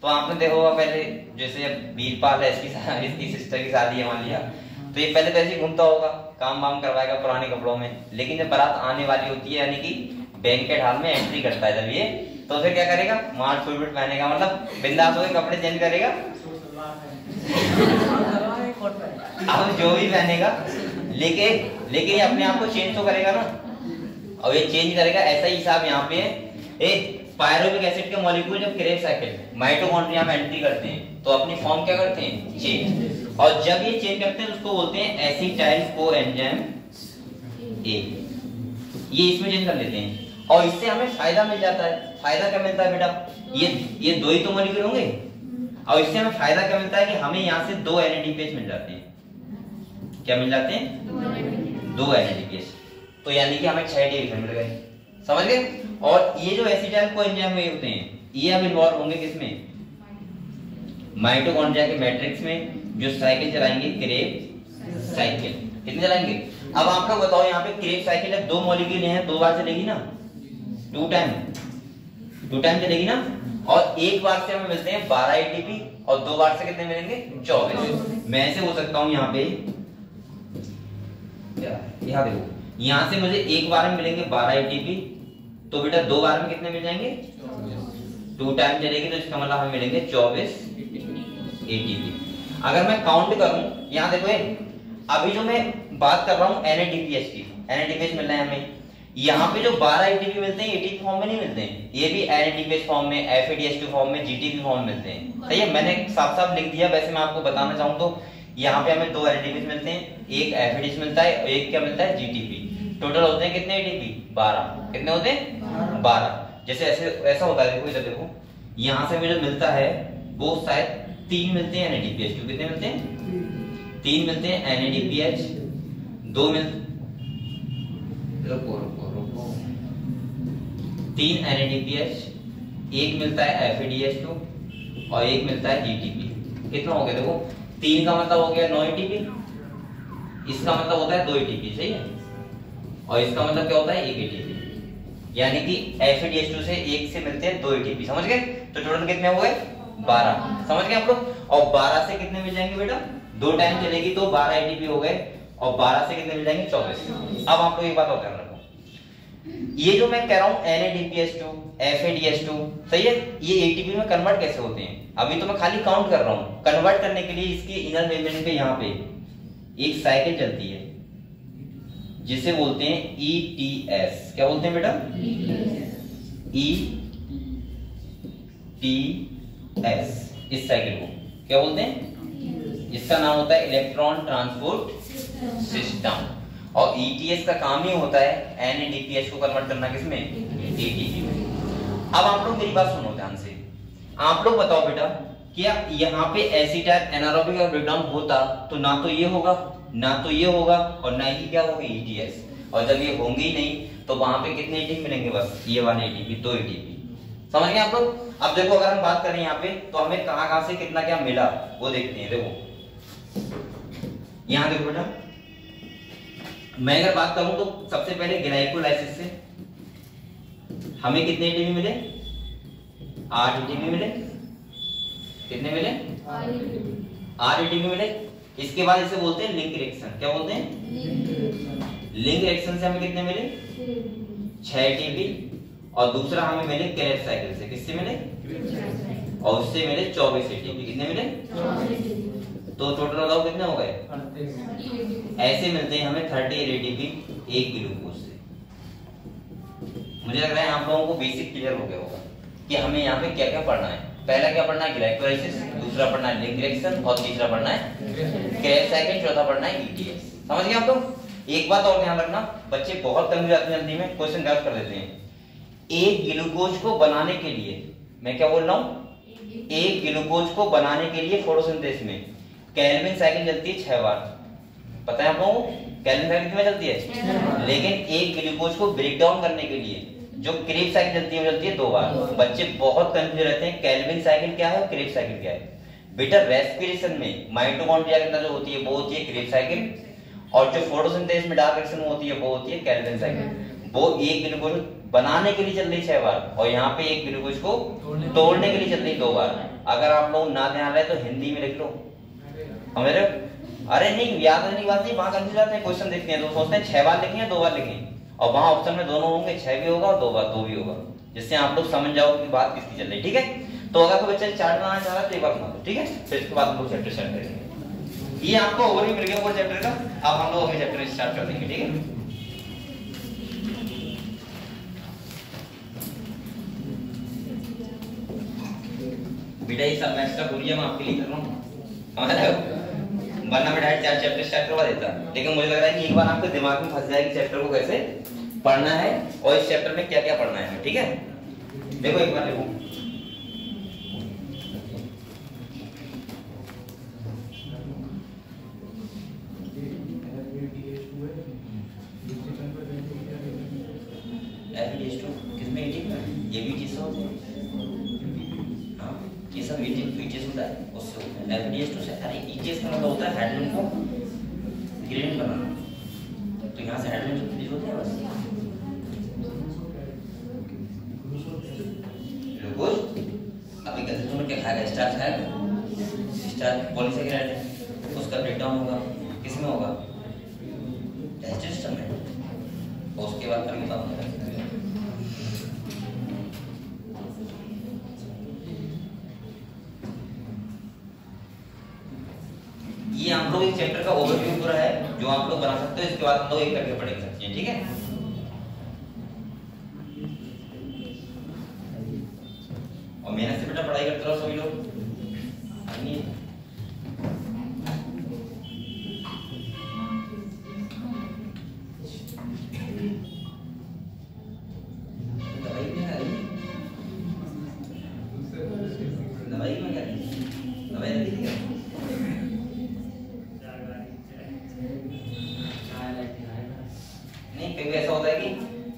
S1: तो आपने देखा होगा पहले, जैसे वीरपाल है, इसकी सिस्टर की शादी है मान लिया, तो ये पहले तो ऐसे घूमता होगा, काम वाम करवाएगा पुराने कपड़ों में, लेकिन जब बारात आने वाली होती है, यानी कि बैंकेट हॉल में एंट्री करता है जब ये, तो फिर क्या करेगा, मार्च फुलबिट पहनेगा, मतलब बिंदास होकर कपड़े चेंज करेगा, अब जो भी पहनेगा, लेकिन ये अपने आप को चेंज तो करेगा ना, और ये चेंज करेगा। ऐसा ही हिसाब यहाँ पे है, एक पायरुविक एसिड के मॉलिक्यूल जब क्रेब साइकिल माइटोकॉन्ड्रिया में एंट्री करते हैं तो अपनी फॉर्म क्या करते हैं, चेंज। और जब ये चेंज करते हैं तो उसको बोलते हैं एसिटाइल कोएंजाइम ए, ये इसमें चेंज कर लेते हैं, और इससे हमें फायदा मिल जाता है। फायदा क्या मिलता है बेटा, ये 2 ही तो मॉलिक्यूल होंगे, और इससे हमें फायदा क्या मिलता है कि हमें यहाँ से 2 NADPH मिल जाते हैं। क्या मिल जाते हैं, 2 NADPH। तो यानी कि हमें 6 एटीपी मिल गए, समझ गए। और ये जो एसिटाइल कोएंजाइम होते हैं, ये अब इन्वॉल्व होंगे किसमें, माइटोकॉन्ड्रिया के मैट्रिक्स में, जो साइकिल चलाएंगे क्रेब साइकिल। कितने चलाएंगे, अब आप लोग बताओ, यहाँ पे क्रेब साइकिल है, 2 मॉलिक्यूल हैं, 2 बार चलेगी ना, 2 टाइम चलेगी ना, और एक बार से हमें मिलते हैं 12 एटीपी, और 2 बार से कितने मिलेंगे, 24। मैं ऐसे बोल सकता हूँ यहाँ पे, यहाँ देखो, यहाँ से मुझे एक बार में मिलेंगे 12 एटीपी, तो बेटा 2 बार में कितने मिल जाएंगे, 2 टाइम चलेगी, तो इसका मतलब हमें मिलेंगे 24 एटीपी। अगर मैं काउंट करूं, यहाँ देखो अभी जो मैं बात कर रहा हूँ NADPH की, NADPH मिल रहा है हमें, यहाँ पे जो 12 एटीपी मिलते हैं एटीपी फॉर्म में नहीं मिलते हैं, ये भी NADPH फॉर्म में, FADH2 फॉर्म में, GTP फॉर्म में मिलते हैं। सही है, मैंने साफ लिख दिया। वैसे मैं आपको बताना चाहूँ तो यहाँ पे हमें 2 NADPH मिलते हैं, एक FADH मिलता है, और एक क्या मिलता है, GTP। टोटल होते हैं कितने एटीपी, 12। कितने होते हैं, 12। जैसे ऐसा होता है, देखो इधर देखो, यहाँ से मुझे मिलता है वो शायद 3 मिलते हैं NADPH। कितने मिलते हैं, 3 मिलते हैं NADPH, 2 मिलते, रुको 3 NADPH, 1 मिलता है FADH2, और 1 मिलता है GTP। कितना हो गया, देखो 3 का मतलब हो गया 9 एटीपी, इसका मतलब होता है 2 एटीपी। सही है, और इसका मतलब क्या होता है, 1 एटीपी। यानी कि FADH2 से 1 से मिलते हैं 2 एटीपी। समझ गए, तो टोटल कितने हो गए, 12। समझ गए आप लोग। और 12 से कितने मिल जाएंगे बेटा, 2 टाइम चलेगी तो 12 एटीपी हो गए, और 12 से कितने मिल जाएंगे, 24। अब आप लोग एक बात और ध्यान रखो, ये जो मैं कह रहा हूँ NADPH2, FADH2, सही है, ये एटीपी में कन्वर्ट कैसे होते हैं, अभी तो मैं खाली काउंट कर रहा हूँ। कन्वर्ट करने के लिए इसकी इनर मेम्ब्रेन पे यहाँ पे एक साइकिल चलती है, जिसे बोलते हैं ETS। क्या बोलते हैं बेटा, ETS। इस साइकिल को क्या बोलते हैं, इसका नाम होता है इलेक्ट्रॉन ट्रांसपोर्ट सिस्टम। और ETS का काम ही होता है NADPH को कन्वर्ट करना किसमें, ATP में। अब आप लोग मेरी बात सुनो ध्यान से, आप लोग बताओ बेटा, क्या यहाँ पे एसिटाइल एनारोबिक का ब्रेकडाउन होता तो ना तो ये होगा, ना तो ये होगा, और ना ही क्या होगा ETS। और जब ये होंगे ही नहीं तो वहां पे कितने एटीपी मिलेंगे, बस ये 1 ATP, 2 ATP। समझ गए आप लोग। अब देखो अगर हम बात करें यहाँ पे तो हमें कहां से कितना क्या मिला वो देखते हैं। देखो यहाँ देखो बेटा, मैं अगर बात करूं तो सबसे पहले ग्लाइकोलाइसिस से हमें कितने एटीपी मिले, 8 एटीपी मिले। कितने मिले, 8 एटीपी मिले। इसके बाद इसे बोलते हैं लिंक रिएक्शन। क्या बोलते हैं, लिंक रिएक्शन से हमें कितने मिले, 6 एटीपी। और दूसरा हमें मिले क्रेब्स साइकिल से, किससे मिले, और उससे मिले 24 एटीपी। कितने मिले, तो टोटल बताओ कितने हो गए, ऐसे मिलते हैं हमें 38 एटीपी एक ग्लूकोज से। मुझे लग रहा है आप लोगों को बेसिक क्लियर हो गया होगा कि हमें यहाँ पे क्या क्या पढ़ना है। पहला क्या पढ़ना है, ग्लाइकोलाइसिस, दूसरा पढ़ना है लिंक रिएक्शन, और तीसरा पढ़ना है क्रेब्स साइकिल, चौथा पढ़ना है ETS। समझ गए आप लोग। एक बात और ध्यान रखना, बच्चे बहुत कंफ्यूज जाते हैं जल्दी में, क्वेश्चन गलत कर देते हैं। एक ग्लूकोज को बनाने के लिए, मैं क्या बोल रहा हूं, एक ग्लूकोज को बनाने के लिए फोटोसिंथेसिस में केल्विन साइकिल चलती है 6 बार। पता है आप लोगों को केल्विन साइकिल कितनी चलती है, लेकिन एक ग्लूकोज को ब्रेक डाउन करने के लिए जो क्रेब्स साइकिल चलती है वो चलती है 2 बार। बच्चे बहुत कंफ्यूज रहते हैं केल्विन साइकिल क्या है और क्रेब्स साइकिल क्या है। बेटा रेस्पिरेशन में माइटोकॉन्ड्रिया के अंदर जो होती है वो होती है क्रेब्स साइकिल, और जो फोटोसिंथेसिस में डार्क रिएक्शन में होती है वो होती है केल्विन साइकिल। वो एक ग्लूकोज बनाने के लिए चल रही 6 बार, और यहाँ पे एक ग्लूकोज को तोड़ने के लिए चल रही 2 बार। अगर आप लोग ना ध्यान रहे तो हिंदी में लिख लो, समझ रहे हो। अरे नहीं याद रहने की बात नहीं, वहां कंफ्यूज जाते हैं, क्वेश्चन देखते हैं तो सोचते हैं 6 बार लिखें या 2 बार लिखें, और वहां ऑप्शन में दोनों होंगे, 6 भी होगा और 2 बार 2 भी होगा, जिससे आप लोग समझ जाओ कि बात किसकी चल रही है। ठीक है, तो अगर कोई बच्चा चार्ट बनाना चाह रहा है तो एक बार बना दो, ठीक है, फिर इसके बाद हम लोग चैप्टर स्टार्ट करेंगे। ये आपको ओवरव्यू मिल गया पूरे चैप्टर का। अब हम लोग अगले चैप्टर स्टार्ट कर देंगे, ठीक है। बेटा ये सब एक्स्ट्रा बोलिए मैं आपके लिए कर रहा हूँ, समझ रहे हो, वरना मैं डायरेक्ट 4 चैप्टर स्टार्ट करवा देता। लेकिन मुझे लग रहा है कि एक बार आपके दिमाग में फंस जाएगी चैप्टर को कैसे पढ़ना है और इस चैप्टर में क्या क्या पढ़ना है, ठीक है। देखो एक बार देखो, किसमें ये भी चीज होती है, ये सब ETS होता है, उससे होता है FADH2 से। अरे ETS का मतलब होता है हाइड्रोजन को ग्रेडियंट बनाना, तो यहाँ से हाइड्रोजन रिलीज होते हैं बस। ग्लूकोज अभी कैसे में क्या खाएगा, स्टार्च खाएगा, स्टार्च पॉलीसेकेराइड है, उसका ब्रेकडाउन होगा, किसमें होगा, डाइजेस्टिव सिस्टम में, और उसके बाद फिर बताऊंगा। ये हम लोग इस चैप्टर का ओवरव्यू पूरा है जो आप लोग बना सकते हो। इसके बाद हम लोग एक करके पढ़ेंगे सब चीजें, ठीक है। और मेहनत से बेटा पढ़ाई करते रहो सभी लोग।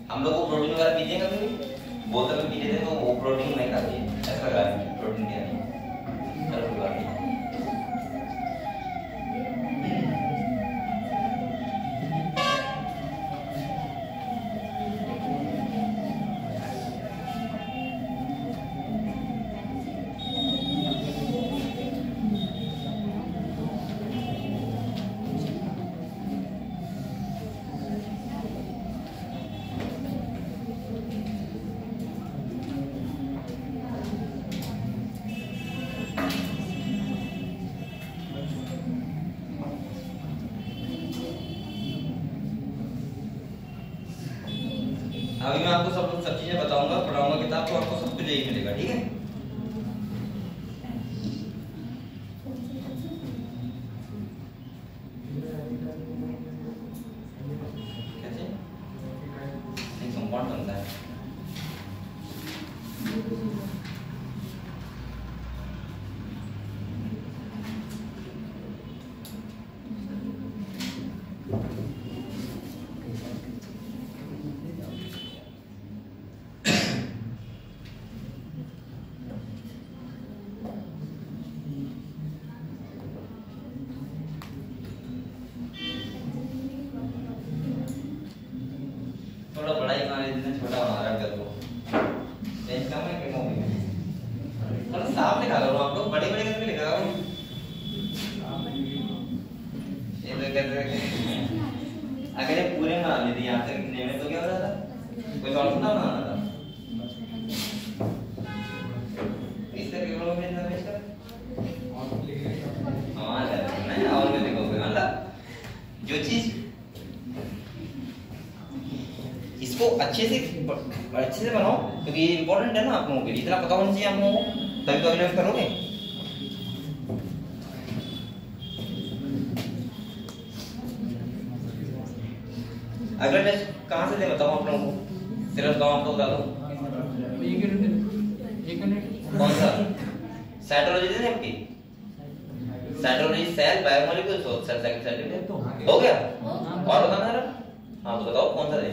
S1: हम लोग को प्रोटीन वगैरह पीते हैं कभी, बोतल में पी लेते हैं तो वो प्रोटीन नहीं खाती है, ऐसा लग रहा है प्रोटीन क्या नहीं। चलो कोई बात नहीं। अभी मैं आपको सब चीजें बताऊंगा, पढ़ाऊंगा किताब तो आपको सब कुछ यही मिलेगा, ठीक है। कैसे एक कंपाउंड बनता है, छोटा बना रहा है कर लो चेंज करना है कि कॉपी में थोड़ा साफ लिखा लो आप लोग बड़े बड़े करके लिखा करो ये तो कहते अगर ये पूरे बना लेते यहाँ तक लिखने में तो क्या हो जाता कोई सॉल्व ना बनाना था इस तरह के लोग में नरेश कर हाँ नहीं और में देखोगे मतलब जो चीज इसको अच्छे से बनाओ क्योंकि ये इंपॉर्टेंट है ना आप लोगों के लिए इतना पता होना चाहिए आप लोगों को तभी तो अभी करोगे अगला टेस्ट कहाँ से दे बताओ आप लोगों को सिर्फ गाँव आप लोग बता दो कौन सा साइटोलॉजी दे दें आपकी cytology cell biomolecules cell cycle हो गया और बताना जरा हाँ तो बताओ कौन सा दे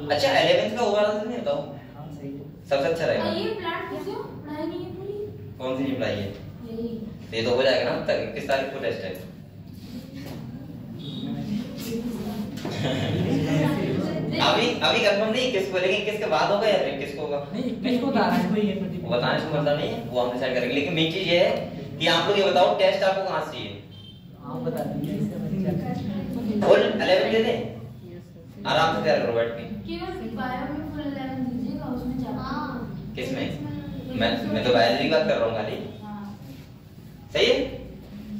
S1: अच्छा 11th का ओवरऑल नहीं बताओ सबसे अच्छा रहेगा
S2: ये प्लांट किसको पढ़ाई नहीं है पूरी
S1: कौन सी नहीं पढ़ाई है ये तो हो जाएगा ना तक 21 तारीख को टेस्ट है अभी कंफर्म नहीं किसको लेकिन किसके बाद होगा या फिर किसको होगा
S3: नहीं किसको बताना है कोई ये
S1: बताने से मतलब नहीं है वो हम डिसाइड करेंगे लेकिन मेन चीज ये है कि आप लोग ये बताओ टेस्ट आपको कहां से चाहिए
S3: आप बता दीजिए
S1: फुल 11 दे दें आराम से तैयार करो बैठ के
S2: केवल बायो में फुल 11 दीजिएगा उसमें ज्यादा
S1: किसमें मैं तो बायोलॉजी की बात कर रहा हूं खाली सही है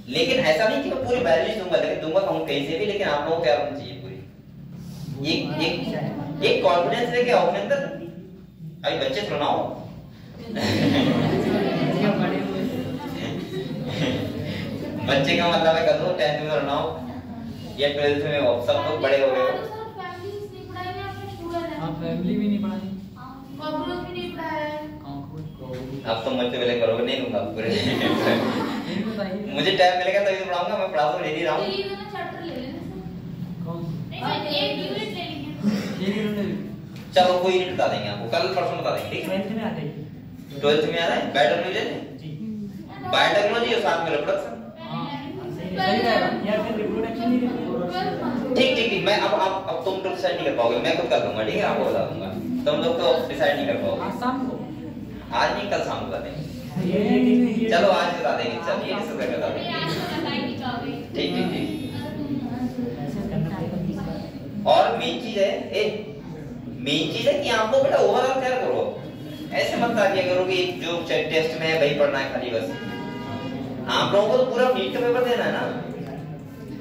S1: लेकिन ऐसा नहीं कि मैं पूरी बायोलॉजी दूंगा लेकिन दूंगा कहूं कहीं से भी लेकिन आप लोगों को क्या होना चाहिए पूरी एक कॉन्फिडेंस लेके आओ अपने अंदर अभी बच्चे सुनाओ बच्चे का मतलब है कर दो 10th में सुनाओ या 12th में हो सब लोग बड़े हो गए हो
S3: आप फैमिली भी नहीं पढ़ाई
S2: कॉकरोच भी नहीं पढ़ाया है
S1: अब तो मुझसे पहले करोगे नहीं दूंगा पूरे मुझे टाइम मिलेगा तभी तो पढ़ाऊंगा मैं पढ़ा तो ले नहीं रहा हूं
S2: ये वाला चैप्टर ले लेना
S3: कौन
S2: नहीं एक यूनिट ले लेंगे
S3: ये नहीं
S1: चलो कोई यूनिट बता देंगे आपको कल परसों बता देंगे ठीक है
S3: 12th में आ जाएगी
S1: 12th में आ रहा है बायोटेक्नोलॉजी है
S3: जी
S1: बायोटेक्नोलॉजी और साथ में रिप्रोडक्शन
S3: सही रहेगा या फिर रिप्रोडक्शन ही
S1: ठीक ठीक ठीक मैं अब तुम लोग डिसाइड नहीं कर पाओगे मैं खुद कर दूंगा ठीक है आपको बता दूंगा तुम लोग तो डिसाइड नहीं कर पाओगे
S3: आज शाम को
S1: आज नहीं कल शाम को बता देंगे चलो आज बता देंगे चलिए डिस्कस करके बता देंगे
S2: आज तो बता ही नहीं पाओगे
S1: ठीक ठीक ठीक और मेन चीज है कि आप लोग बेटा ओवरऑल तैयार करो ऐसे मत किया करो कि जो टेस्ट में है वही पढ़ना है खाली बस आप लोगों को तो पूरा नीट का पेपर देना है ना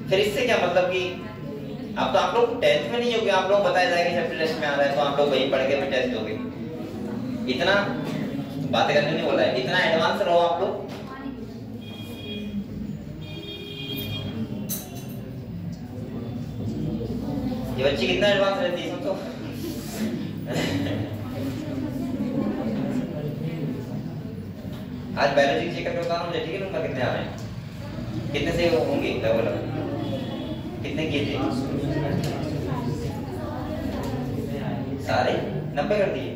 S1: फिर इससे क्या मतलब कि अब तो आप लोग 10th में नहीं होगे आप लोग बताया जाएगा चैप्टर टेस्ट में आ रहा है तो आप लोग वही पढ़ के भी टेस्ट दोगे इतना बातें करने नहीं बोला है इतना एडवांस रहो आप लोग ये बच्ची कितना एडवांस रहती है तो आज बायोलॉजी चेक करके बताना मुझे ठीक है नंबर कितने आ रहे हैं कितने से होंगे लेवल कितने किए थे सारे 90 कर दिए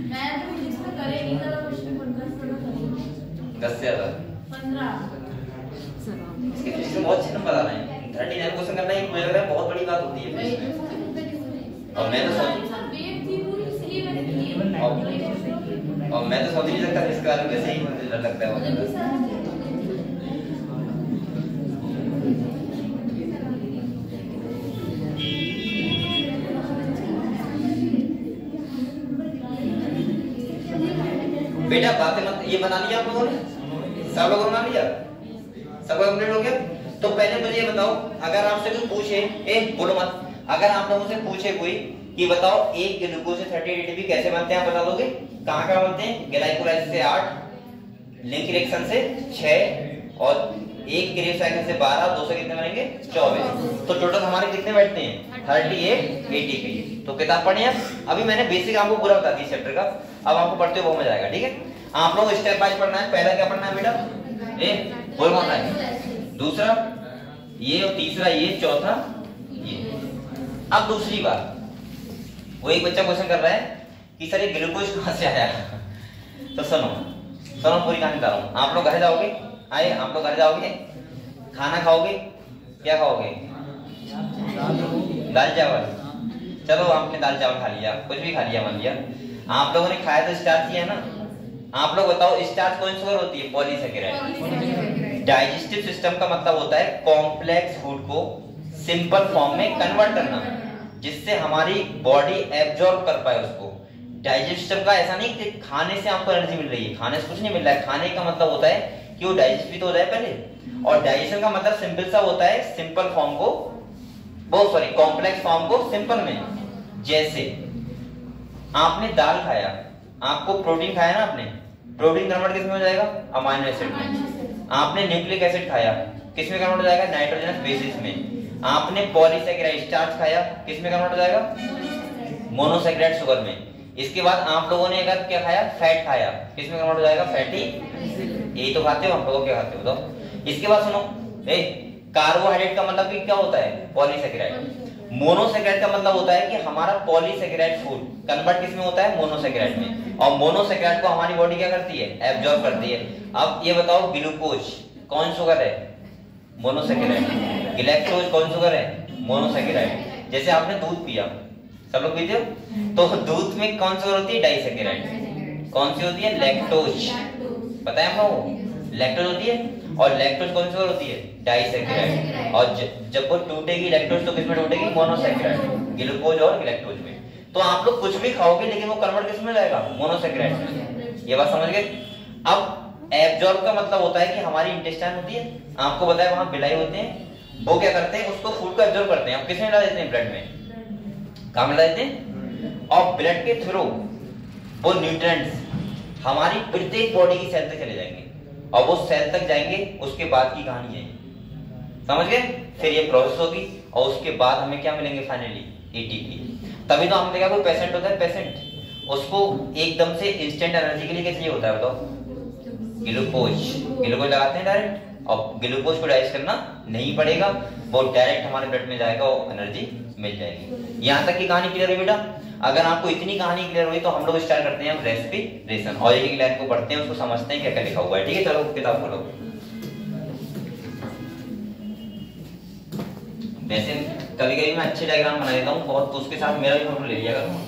S2: मैं तो फिजिक्स में करे नहीं था क्वेश्चन
S1: 10 से ज्यादा
S2: 15
S1: इसके फिजिक्स में बहुत अच्छे नंबर आ रहे हैं 39 क्वेश्चन करना ही मुझे लग रहा है बहुत बड़ी बात होती है और मैं तो सोच ही नहीं सकता इसके बारे में वैसे ही मुझे डर लगता है बेटा बातें मत ये बना लिया आप लोगों ने सब लोगों ने बना लिया सब कंप्लीट हो गया तो पहले मुझे ये बताओ अगर आपसे कोई पूछे बोलो मत अगर आप लोगों से पूछे कोई कि बताओ एक ग्लूकोज से 30 एटीपी कैसे बनते हैं आप बता दोगे कहां बनते हैं ग्लाइकोलाइसिस से 8 लिंक रिएक्शन से 6 और एक क्रेब साइकिल से 12 2 से कितने बनेंगे 24 तो टोटल हमारे कितने बैठते हैं 38 एटीपी तो किताब पढ़े आप अभी मैंने बेसिक आपको पूरा बता दिया चैप्टर का अब आपको पढ़ते हुए बहुत मजा आएगा ठीक है आप लोग स्टेप बाय पढ़ना है पहला क्या पढ़ना है बेटा बोल कौन है दूसरा ये और तीसरा ये चौथा ये अब दूसरी बात वो एक बच्चा क्वेश्चन कर रहा है कि सर ये ग्लूकोज कहां से आया तो सुनो चलो पूरी कहानी बता रहा हूँ। आप लोग घर जाओगे, आए आप लोग घर जाओगे, खाना खाओगे, क्या खाओगे? दाल चावल। चलो आपने दाल चावल खा लिया, कुछ भी खा लिया मान लिया, आप लोगों ने खाया तो स्टार्च ही है ना। आप लोग बताओ स्टार्च कौन सी शुगर होती है? पॉलीसेकेराइड। डाइजेस्टिव सिस्टम का मतलब होता है कॉम्प्लेक्स फूड को सिंपल फॉर्म में कन्वर्ट करना, जिससे हमारी बॉडी एब्जॉर्ब कर पाए उसको। डाइजेस्टिव का ऐसा नहीं कि खाने से आपको एनर्जी मिल रही है, खाने से कुछ नहीं मिल रहा है। खाने का मतलब होता है कि वो डाइजेस्ट भी तो हो जाए पहले, और डाइजेशन का मतलब सिंपल सा होता है सिंपल फॉर्म को, बहुत सॉरी कॉम्प्लेक्स फॉर्म को सिंपल में। जैसे आपने दाल खाया, आपको प्रोटीन खाया ना आपने, प्रोटीन कन्वर्ट किस में हो जाएगा? अमाइनो एसिड में। आपने न्यूक्लिक एसिड खाया, किस में कन्वर्ट हो जाएगा? नाइट्रोजनस बेसिस में। आपने पॉलीसेकेराइड स्टार्च खाया, किस में कन्वर्ट हो जाएगा? मोनोसेकेराइड शुगर में। इसके बाद आप लोगों ने अगर क्या खाया? फैट खाया, किस में कन्वर्ट हो जाएगा? फैटी। यही तो खाते हो आप लोग, क्या खाते हो तो? इसके बाद सुनो, कार्बोहाइड्रेट का मतलब क्या होता है? पॉलीसेकेराइड। मोनोसेकेराइड का मतलब होता है कि हमारा पॉलीसेकेराइड फूड कन्वर्ट किस में होता है? मोनोसेकेराइड में। और मोनोसेकेराइड को हमारी बॉडी क्या करती है? एब्जॉर्ब करती है। अब ये बताओ ग्लूकोज कौन शुगर है? मोनोसेकेराइड। गैलेक्टोज कौन शुगर है? मोनोसेकेराइड। जैसे आपने दूध पिया, सब लोग पीते हो, तो दूध में कौन शुगर होती है? डाइसेकेराइड। कौन सी होती है? लैक्टोज। पता है हम लोगों? लैक्टोज होती है, और लैक्टोज कौन सी शुगर होती है? डाइसेकेराइड। और जब वो टूटेगी लैक्टोज तो किसमें टूटेगी? मोनोसेकेराइड, ग्लूकोज और गैलेक्टोज में। तो आप लोग कुछ भी खाओगे लेकिन वो कन्वर्ट किस में जाएगा? मोनोसेकेराइड में। ये बात समझ गए? अब एब्जॉर्ब का मतलब होता है कि हमारी इंटेस्टाइन होती है, आपको बताया वहां बिलाई होते हैं, वो क्या करते हैं? उसको फूड को एब्जॉर्ब करते हैं। अब किसमें मिला देते हैं? ब्लड में। कहां मिला देते हैं? और ब्लड के थ्रू वो न्यूट्रिएंट्स हमारी प्रत्येक बॉडी की सेल तक चले जाएंगे, और वो सेल तक जाएंगे, उसके बाद की कहानी है, समझ गए? फिर ये प्रोसेस होगी, और उसके बाद हमें क्या मिलेंगे? Finally ATP. तभी तो हमने देखा कोई पेशेंट होता है, पेशेंट उसको एकदम से इंस्टेंट एनर्जी के लिए क्या चाहिए होता है? बताओ। ग्लूकोज। ग्लूकोज लगाते हैं डायरेक्ट, और ग्लूकोज को डाइजेस्ट करना नहीं पड़ेगा, वो डायरेक्ट हमारे ब्लड में जाएगा और एनर्जी मिल जाएगी। यहाँ तक की कहानी क्लियर हुई बेटा? अगर आपको इतनी कहानी क्लियर हुई तो हम लोग स्टार्ट करते हैं रेस्पिरेशन, और एक लाइन को पढ़ते हैं, उसको समझते हैं क्या क्या लिखा हुआ है। ठीक है, चलो किताब खोलो। वैसे कभी कभी मैं अच्छे डायग्राम बना देता हूँ बहुत, तो उसके साथ मेरा भी फोटो ले लिया करूँगा।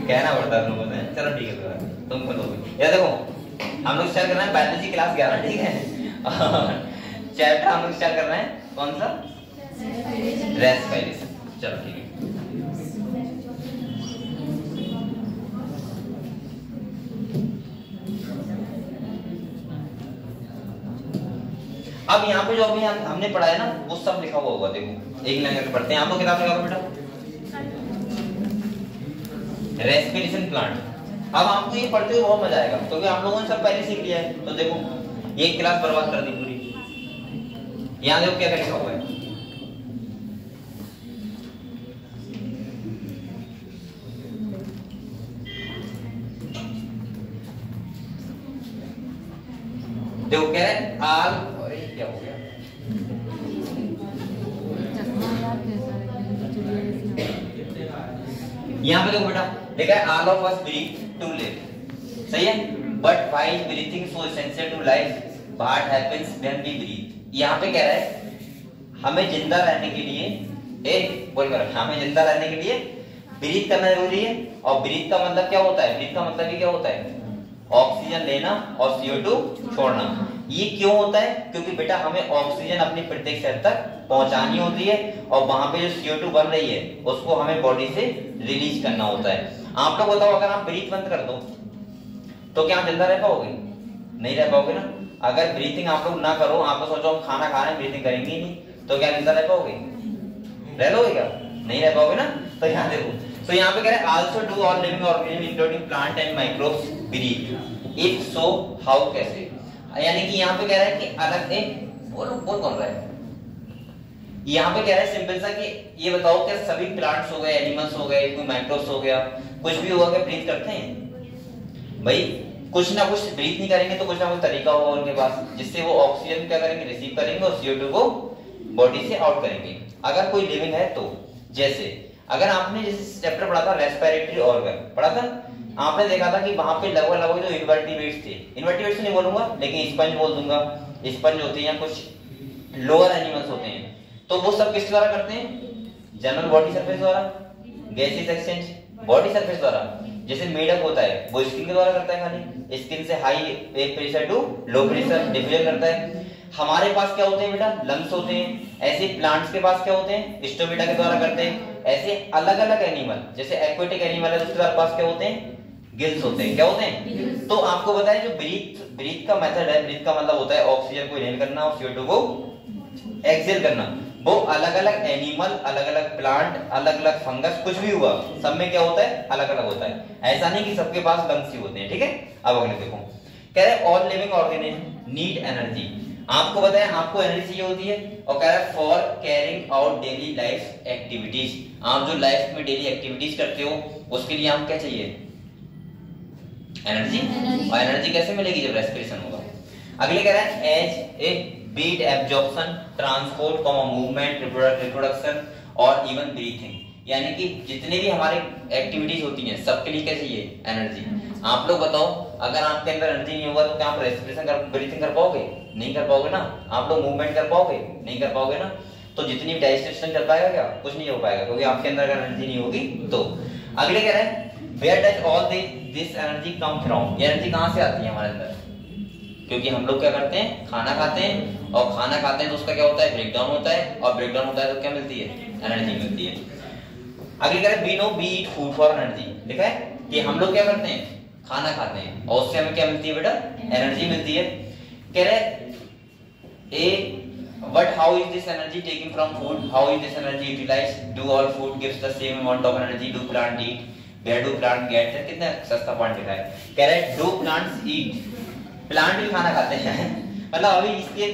S1: कहना पड़ता है लोगों ने। चलो ठीक है, तुम खोलो। ये देखो हम लोग स्टार्ट कर रहे हैं बायोलॉजी क्लास 11, ठीक है? चैप्टर हम लोग स्टार्ट कर रहे हैं कौन सा? रेस्पिरेशन। चलो ठीक है। अब यहाँ पे जो अभी हमने पढ़ा है ना, वो सब लिखा हुआ होगा। देखो एक लाइन करके पढ़ते हैं। आप लोग किताब लगाओ बेटा। Respiration plant. अब आपको ये पढ़ते हुए बहुत मजा आएगा, क्योंकि आप लोगों ने सब पहले सीख लिया है। तो देखो ये क्लास बर्बाद कर दी पूरी। यहाँ देखो क्या क्या लिखा हुआ है। देखो कह रहे आल, और क्या हो गया? यहाँ पे देखो बेटा देखा है all of us breathe to live, सही है? But while breathing so essential to life what happens when we breathe. यहाँ पे कह रहा है हमें जिंदा रहने के लिए हमें जिंदा रहने के लिए ब्रीथ करना जरूरी है। और ब्रीथ का मतलब क्या होता है? ब्रीथ का मतलब क्या होता है? ऑक्सीजन लेना और CO2 छोड़ना। ये क्यों होता है? क्योंकि बेटा हमें ऑक्सीजन अपनी प्रत्येक सेल तक पहुंचानी होती है, और वहां पे जो CO2 बन रही है उसको हमें बॉडी से रिलीज करना होता है। आप लोग बताओ, अगर आप ब्रीथ बंद कर दो तो क्या आप जिंदा रह पाओगे? नहीं रह पाओगे ना। अगर ब्रीथिंग आप लोग ना करो, आप लोग सोचो हम खाना खा रहे हैं ब्रीथिंग करेंगे ही नहीं, तो क्या जिंदा रह पाओगे? रह लोगे क्या? नहीं रह पाओगे ना। तो यहाँ देखो, तो यहाँ पे कह रहे हैं also do all living organism including plant and microbes breathe, if so how, कैसे? यानी कि यहाँ पे कह रहा है कि अलग एक बोल कौन रहा है? यहाँ पे कह रहा है सिंपल सा कि ये बताओ क्या सभी प्लांट्स हो गए, एनिमल्स हो गए, कोई माइक्रोब्स हो गया, कुछ भी होगा क्या ब्रीथ करते हैं? भाई कुछ ना कुछ ब्रीथ नहीं करेंगे तो कुछ ना कुछ तरीका होगा उनके पास, जिससे वो ऑक्सीजन क्या करेंगे? रिसीव करेंगे, और CO2 को बॉडी से आउट करेंगे। अगर कोई लिविंग है तो, जैसे अगर आपने जैसे चैप्टर पढ़ा था रेस्पिरेटरी ऑर्गन पढ़ा था, आपने देखा था कि वहां पे लगभग लगभग जो इनवर्टिब्रेट्स थे, इनवर्टिब्रेट्स तो नहीं बोलूंगा लेकिन स्पंज बोल दूंगा, स्पंज होते हैं, कुछ लोअर एनिमल्स होते हैं, तो वो सब किस द्वारा करते हैं? जनरल बॉडी सरफेस द्वारा, गैसेस एक्सचेंज बॉडी सरफेस द्वारा। जैसे मेढक होता है वो स्किन के द्वारा करता है, खाली स्किन से high pressure to low pressure diffusion करता है। हमारे पास क्या होते हैं बेटा? लंग्स होते हैं। ऐसे प्लांट्स के पास क्या होते हैं? स्टोमेटा के द्वारा करते हैं। ऐसे अलग अलग एनिमल, जैसे एक्वेटिक एनिमल है उसके पास क्या होते हैं? गिल्स होते हैं। क्या होते हैं? तो आपको बताएं जो ब्रीथ का मेथड है, ब्रीथ का मतलब होता है ऑक्सीजन को इनहेल करना और CO2 को एक्सहेल करना। वो अलग अलग एनिमल, अलग अलग प्लांट, अलग अलग फंगस, कुछ भी हुआ सब में क्या होता है? अलग अलग होता है। ऐसा नहीं कि सबके पास लंग्स ही होते हैं। ठीक है, अब अगले देखो, कह रहे all living organism need energy. आपको बताएं आपको एनर्जी चाहिए होती है, और कह रहा है for carrying out daily life activities. आप जो लाइफ में डेली एक्टिविटीज करते हो उसके लिए आप क्या चाहिए? एनर्जी। और एनर्जी कैसे मिलेगी? जब रेस्पिरेशन होगा। अगले कह रहा है as a beat absorption, transport, movement, reproduction और इवन ब्रीथिंग, यानी कि जितने भी हमारे एक्टिविटीज होती हैं सबके लिए क्या चाहिए? एनर्जी। आप लोग बताओ, अगर आपके अंदर एनर्जी नहीं होगा तो क्या आप रेस्पिरेशन कर, ब्रीथिंग कर पाओगे? नहीं कर पाओगे ना। आप लोग मूवमेंट कर पाओगे? नहीं कर पाओगे ना। तो जितनी भी डाइजेशन कर पाएगा क्या? कुछ नहीं हो पाएगा, क्योंकि आपके अंदर अगर एनर्जी नहीं होगी तो। अगले कह रहे हैं where does all this energy come from. ये एनर्जी कहां से आती है हमारे अंदर? क्योंकि हम लोग क्या करते हैं? खाना खाते हैं, और खाना खाते हैं तो उसका क्या होता है? ब्रेकडाउन होता है, और ब्रेकडाउन होता है तो क्या मिलती है? एनर्जी मिलती है। अगले कह रहे हैं we know we eat food for energy. देखा है कि हम लोग क्या करते हैं? खाना खाते हैं, और उससे हमें क्या मिलती है बेटा? एनर्जी मिलती है। कह रहे ए but how is this energy taking from food? How is this energy utilised? Do all food gives the same amount of energy? Do plant eat? Where do plant get? कितना सस्ता पॉइंट लिखा है। कह रहे हैं डू प्लांट्स ईट? प्लांट भी खाना खाते हैं। मतलब अभी इसके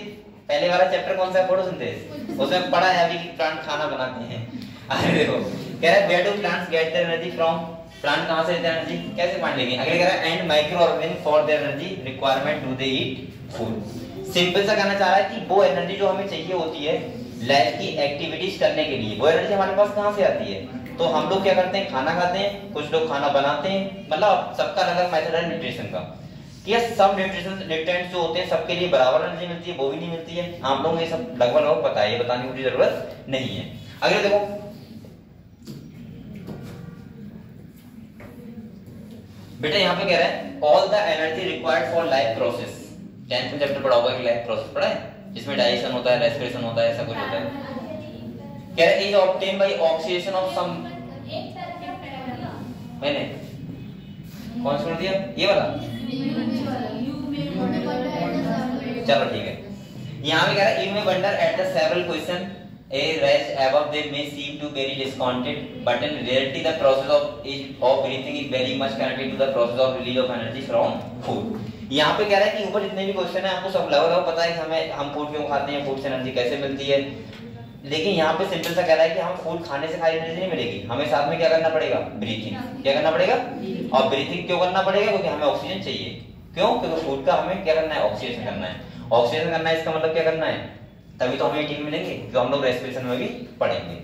S1: पहले वाला चैप्टर कौन सा है? फोटोसिंथेसिस, उसमें पढ़ा है अभी कि प्लांट खाना बनाते हैं। अरे देखो, कह रहा है where do plants get their energy from? Plant कहां से लेते हैं एनर्जी? कैसे पॉइंट लेंगे? अगले कह रहा है and micro organism for their energy requirement do they eat food. Simple सा कहना चाह रहा है कि वो एनर्जी जो हमें चाहिए होती है लाइफ की एक्टिविटीज करने के लिए, वो एनर्जी हमारे पास कहां से आती है? तो हम लोग क्या करते हैं? खाना खाते हैं, कुछ लोग खाना बनाते हैं, मतलब सबका अलग मेथड है न्यूट्रिशन का। कि सब न्यूट्रिएंट्स जो होते हैं सबके लिए बराबर एनर्जी मिलती है? वो भी नहीं मिलती है। आप लोगों को ये सब लगभग पता है, ये बताने की जरूरत नहीं है। अगले देखो, बेटा यहाँ पे कह रहा है all the energy required for life process. 10th में चैप्टर पढ़ा होगा कि लाइफ प्रोसेस पढ़ा है, जिसमें डाइजेशन होता है, रेस्पिरेशन होता है, ऐसा कुछ होता है। कह रहा है is obtained by oxidation of some. मैंने कौन सा दिया? ये वाला। चलो ठीक है। यहाँ पे कह रहा है you may wonder at the several question raised above. They may seem to very discounted, but in reality the process of breathing is very much connected to the process of release of energy from food. यहाँ पे कह रहा है कि ऊपर जितने भी क्वेश्चन है आपको सब लगभग पता है कि हम फूड क्यों खाते हैं, फूड से एनर्जी कैसे मिलती है। लेकिन यहाँ पे सिंपल सा कह रहा है कि हम फूड खाने से खाली एनर्जी नहीं मिलेगी, हमें साथ में क्या करना पड़ेगा? ब्रीथिंग। क्या करना पड़ेगा? और ब्रीथिंग क्यों करना पड़ेगा? क्योंकि हमें ऑक्सीजन चाहिए। क्यों? क्योंकि फूड का हमें क्या करना है? ऑक्सीजन करना है। ऑक्सीजन करना है, इसका मतलब क्या करना है? तभी तो हमें टीम मिलेंगे, जो हम लोग रेस्पिरेशन में भी पढ़ेंगे।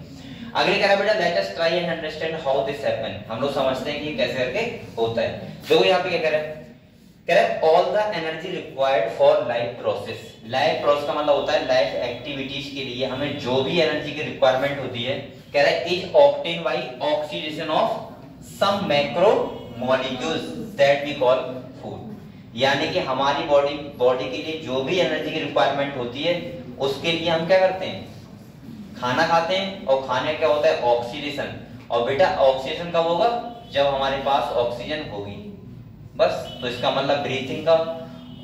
S1: अगले कह रहा है बेटा let us try and understand how this happen. हम लोग समझते हैं कि ये कैसे करके होता है। देखो यहाँ पे क्या कह रहा है? कह रहा है all the energy required for life process. Life process का मतलब होता है लाइफ एक्टिविटीज के लिए हमें जो भी एनर्जी की रिक्वायरमेंट होती है, कह रहा है is obtain by oxidation of some macro molecules that we call food. यानी कि हमारी बॉडी के लिए जो भी एनर्जी की रिक्वायरमेंट होती है उसके लिए हम क्या करते हैं? खाना खाते हैं, और खाने क्या होता है? ऑक्सीडेशन। और बेटा ऑक्सीडेशन कब होगा? जब हमारे पास ऑक्सीजन होगी, बस। तो इसका मतलब ब्रीथिंग का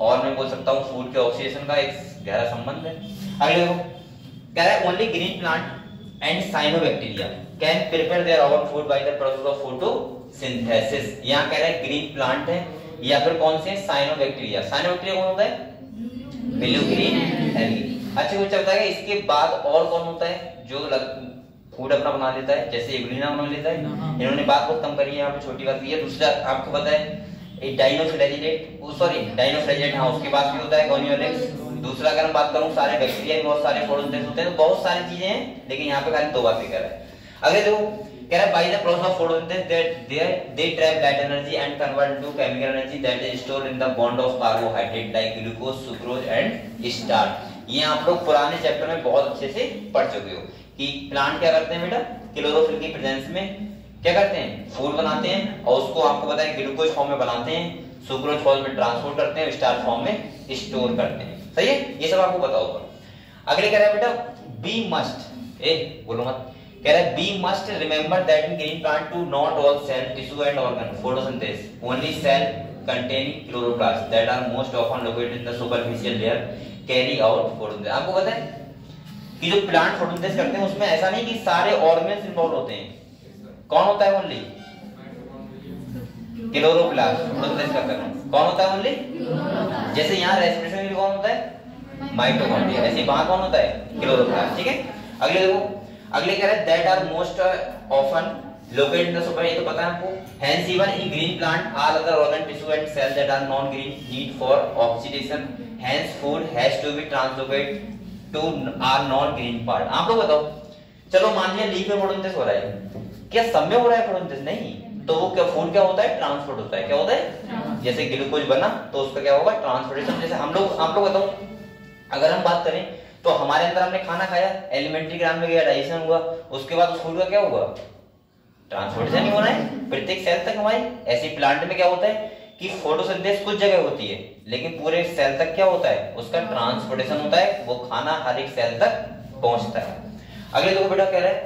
S1: और मैं बोल सकता हूँ फूड के ऑक्सीडेशन का एक गहरा संबंध है। अगले देखो, कह रहा है only green plant and cyanobacteria can prepare their own food by the process of photosynthesis. यहाँ कह रहा है ग्रीन प्लांट है या फिर कौन से? साइनोबैक्टीरिया। साइनोबैक्टीरिया कौन होता है? Blue green algae. अच्छा कुछ चलता है। इसके बाद और कौन होता है जो फूड अपना बना लेता है? जैसे एग्लिना बना लेता है। इन्होंने बात बहुत कम करी है, यहाँ पे छोटी बात की है। दूसरा आपको पता है डाइनोफ्लैजिलेट, सॉरी डाइनोफ्लैजिलेट, हाँ उसके पास भी होता है गोनियोलेक्स। दूसरा अगर मैं बात करूं सारे बैक्टीरिया बहुत सारे फोटोसिंथेसिस होते हैं, तो बहुत सारी चीजें हैं, लेकिन यहाँ पे खाली दो बातें कर रहा है। अगले देखो कह रहा है by the process of photosynthesis they trap light energy and convert into chemical energy that is stored in the bond of carbohydrate like glucose sucrose and starch. ये आप लोग पुराने चैप्टर में बहुत अच्छे से पढ़ चुके हो कि प्लांट क्या करते हैं बेटा, क्लोरोफिल की प्रेजेंस में क्या करते हैं, फूड बनाते हैं और उसको आपको पता है ग्लूकोज फॉर्म में बनाते हैं, सुक्रोज फॉर्म में ट्रांसपोर्ट करते हैं, स्टार्च फॉर्म में स्टोर करते हैं। सही है, ये सब आपको पता होगा। अगले कह रहा है बेटा बी मस्ट, बोलो मत, कह रहा है be must remember that in green plant too not all cell tissue and organ photosynthesis only cell containing chloroplasts that are most often located in the superficial layer carry out photosynthesis। आपको पता है कि जो प्लांट फोटोसिंथेसिस करते हैं उसमें ऐसा नहीं कि सारे ऑर्गन्स इन्वॉल्व होते हैं। कौन होता है ओनली? क्लोरोप्लास्ट फोटोसिंथेसिस करता है। कौन होता है ओनली? जैसे यहाँ रेस्पिरेशन में कौन होता है? माइटोकॉन्ड्रिया। ऐसे वहां कौन होता है? क्लोरोप्लास्ट। ठीक है, अगले देखो, अगले कह रहा है that are most often located in the super, ये तो पता है आपको। hence even in green plant all other organ tissue and cells that are non green need for oxidation, hence food has to be translocated to our non green part। आप लोग बताओ, चलो मान लिया लीफ में फोटोसिंथेसिस हो रहा है, क्या सब में हो रहा है फोटोसिंथेसिस? नहीं, तो वो क्या फूड क्या होता है? ट्रांसपोर्ट होता है। क्या होता है? जैसे ग्लूकोज बना तो उसका क्या होगा? ट्रांसपोर्टेशन। जैसे हम लोग, आप लोग बताओ, अगर हम बात करें तो हमारे अंदर हमने खाना खाया, एलिमेंट्री ग्राम में गया, डाइजेशन हुआ, उसके बाद उस फूड का क्या हुआ? ट्रांसपोर्टेशन ही होना है प्रत्येक सेल तक हमारे। ऐसे प्लांट में क्या होता है कि फोटोसिंथेसिस कुछ जगह होती है लेकिन पूरे सेल तक क्या होता है? उसका ट्रांसपोर्टेशन होता है, वो खाना हर एक सेल तक पहुंचता है। अगले देखो बेटा कह रहा है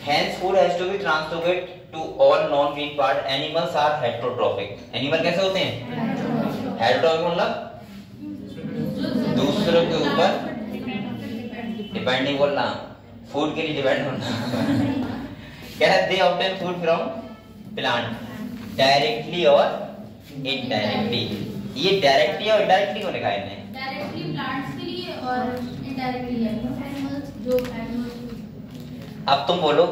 S1: hence food has to be translocated to all non green part. Animals are heterotrophic. Animal कैसे होते हैं? हेटेरोट्रॉफिक मतलब दूसरों के ऊपर डिपेंड नहीं बोलना, फूड के लिए डिपेंड होना। कह रहा है they obtain food from plant directly और इनडायरेक्टली। ये डायरेक्टली और इनडायरेक्टली को लिखा है इन्होंने,
S2: डायरेक्टली प्लांट्स के लिए और इनडायरेक्टली एनिमल्स जो एनिमल्स।
S1: अब तुम बोलो,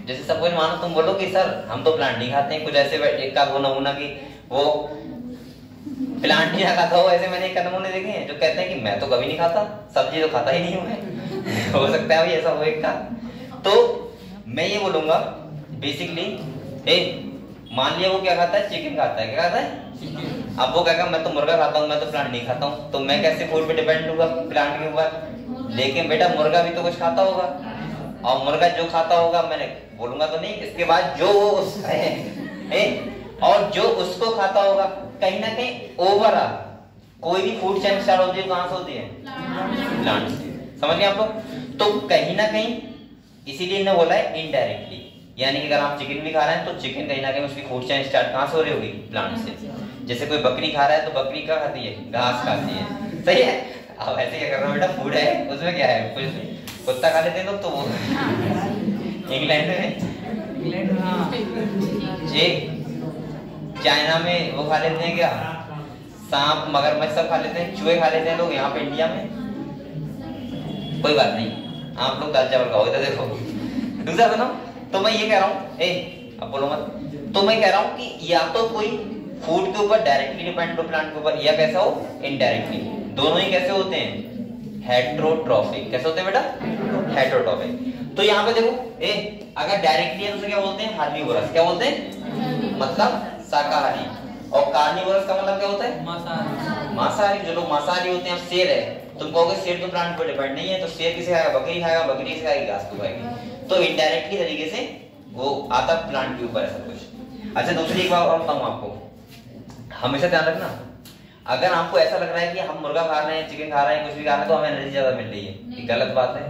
S1: जैसे सपोज मानो तुम बोलो कि सर हम तो प्लांट नहीं खाते हैं, कुछ ऐसे एक का वो नमूना कि वो प्लांट नहीं खाता हो, ऐसे मैंने एक नमूने देखे हैं जो कहते हैं कि मैं तो कभी नहीं खाता, सब्जी तो खाता ही नहीं हूं मैं। हो सकता है भाई ऐसा हो एक का। तो मैं ये बोलूंगा बेसिकली, मान लिया वो क्या खाता है? चिकन खाता है। क्या खाता है? अब वो कहेगा मैं तो मुर्गा खाता हूँ, मैं तो प्लांट नहीं खाता हूँ, तो मैं कैसे फूड पे डिपेंड होगा? प्लांट के ऊपर। लेकिन बेटा मुर्गा भी तो कुछ खाता होगा, और मुर्गा जो खाता होगा, मैंने बोलूंगा तो नहीं, इसके बाद जो वो और जो उसको खाता होगा, कहीं ना कहीं ओवरऑल कोई भी फूड चेन स्टार्ट होती है कहां से होती है? प्लांट से। समझ गए आप लोग? तो कहीं ना कहीं इसीलिए इन्होंने बोला है इनडायरेक्टली, यानी कि अगर आप चिकन भी खा रहे हैं तो चिकन कहीं ना कहीं उसकी फूड चेन स्टार्ट कहां से हो रही होगी? प्लांट से। जैसे कोई बकरी खा रहा है तो बकरी क्या खाती है? घास खाती है। सही है। अब ऐसे क्या कर रहा हूं बेटा, फूड है उसमें क्या है? कुछ कुत्ता खा लेते हैं लोग, तो वो इंग्लैंड में एक चाइना में वो खा लेते हैं क्या? सांप, मगरमच्छ सब खा लेते हैं, चूहे खा लेते हैं लोग। यहाँ पे इंडिया में कोई बात नहीं, आप लोग दाल चावल खाओ। इधर देखो दूसरा सुनो, तो मैं ये कह रहा हूँ, अब बोलो मत, तो मैं कह रहा हूँ कि या तो कोई फूड के ऊपर डायरेक्टली डिपेंड हो प्लांट के ऊपर, या कैसा हो? इनडायरेक्टली। दोनों ही कैसे होते हैं? हेटेरोट्रॉफिक। कैसे होते हैं बेटा? हेटेरोट्रॉफिक। तो यहाँ पे देखो, अगर डायरेक्टली है तो क्या बोलते हैं? हार्निवोरस। क्या बोलते हैं? मतलब शाकाहारी। और कार्निवोरस का मतलब क्या होता है?
S3: मांसाहारी।
S1: मांसाहारी। जो लोग मांसाहारी होते हैं, शेर है, तुम कहोगे शेर तो प्लांट पर डिपेंड नहीं है, तो शेर किसे खाएगा? बकरी खाएगा, बकरी किसे खाएगी? घास को खाएगी। तो इनडायरेक्टली तरीके से वो आता प्लांट के ऊपर है सब कुछ। अच्छा, दूसरी एक बात और बताऊं आपको, हमेशा ध्यान रखना, अगर आपको ऐसा लग रहा है कि हम मुर्गा खा रहे हैं, चिकन खा रहे हैं, कुछ भी खा रहे हैं तो हमें एनर्जी ज्यादा मिल रही है, ये गलत बात है।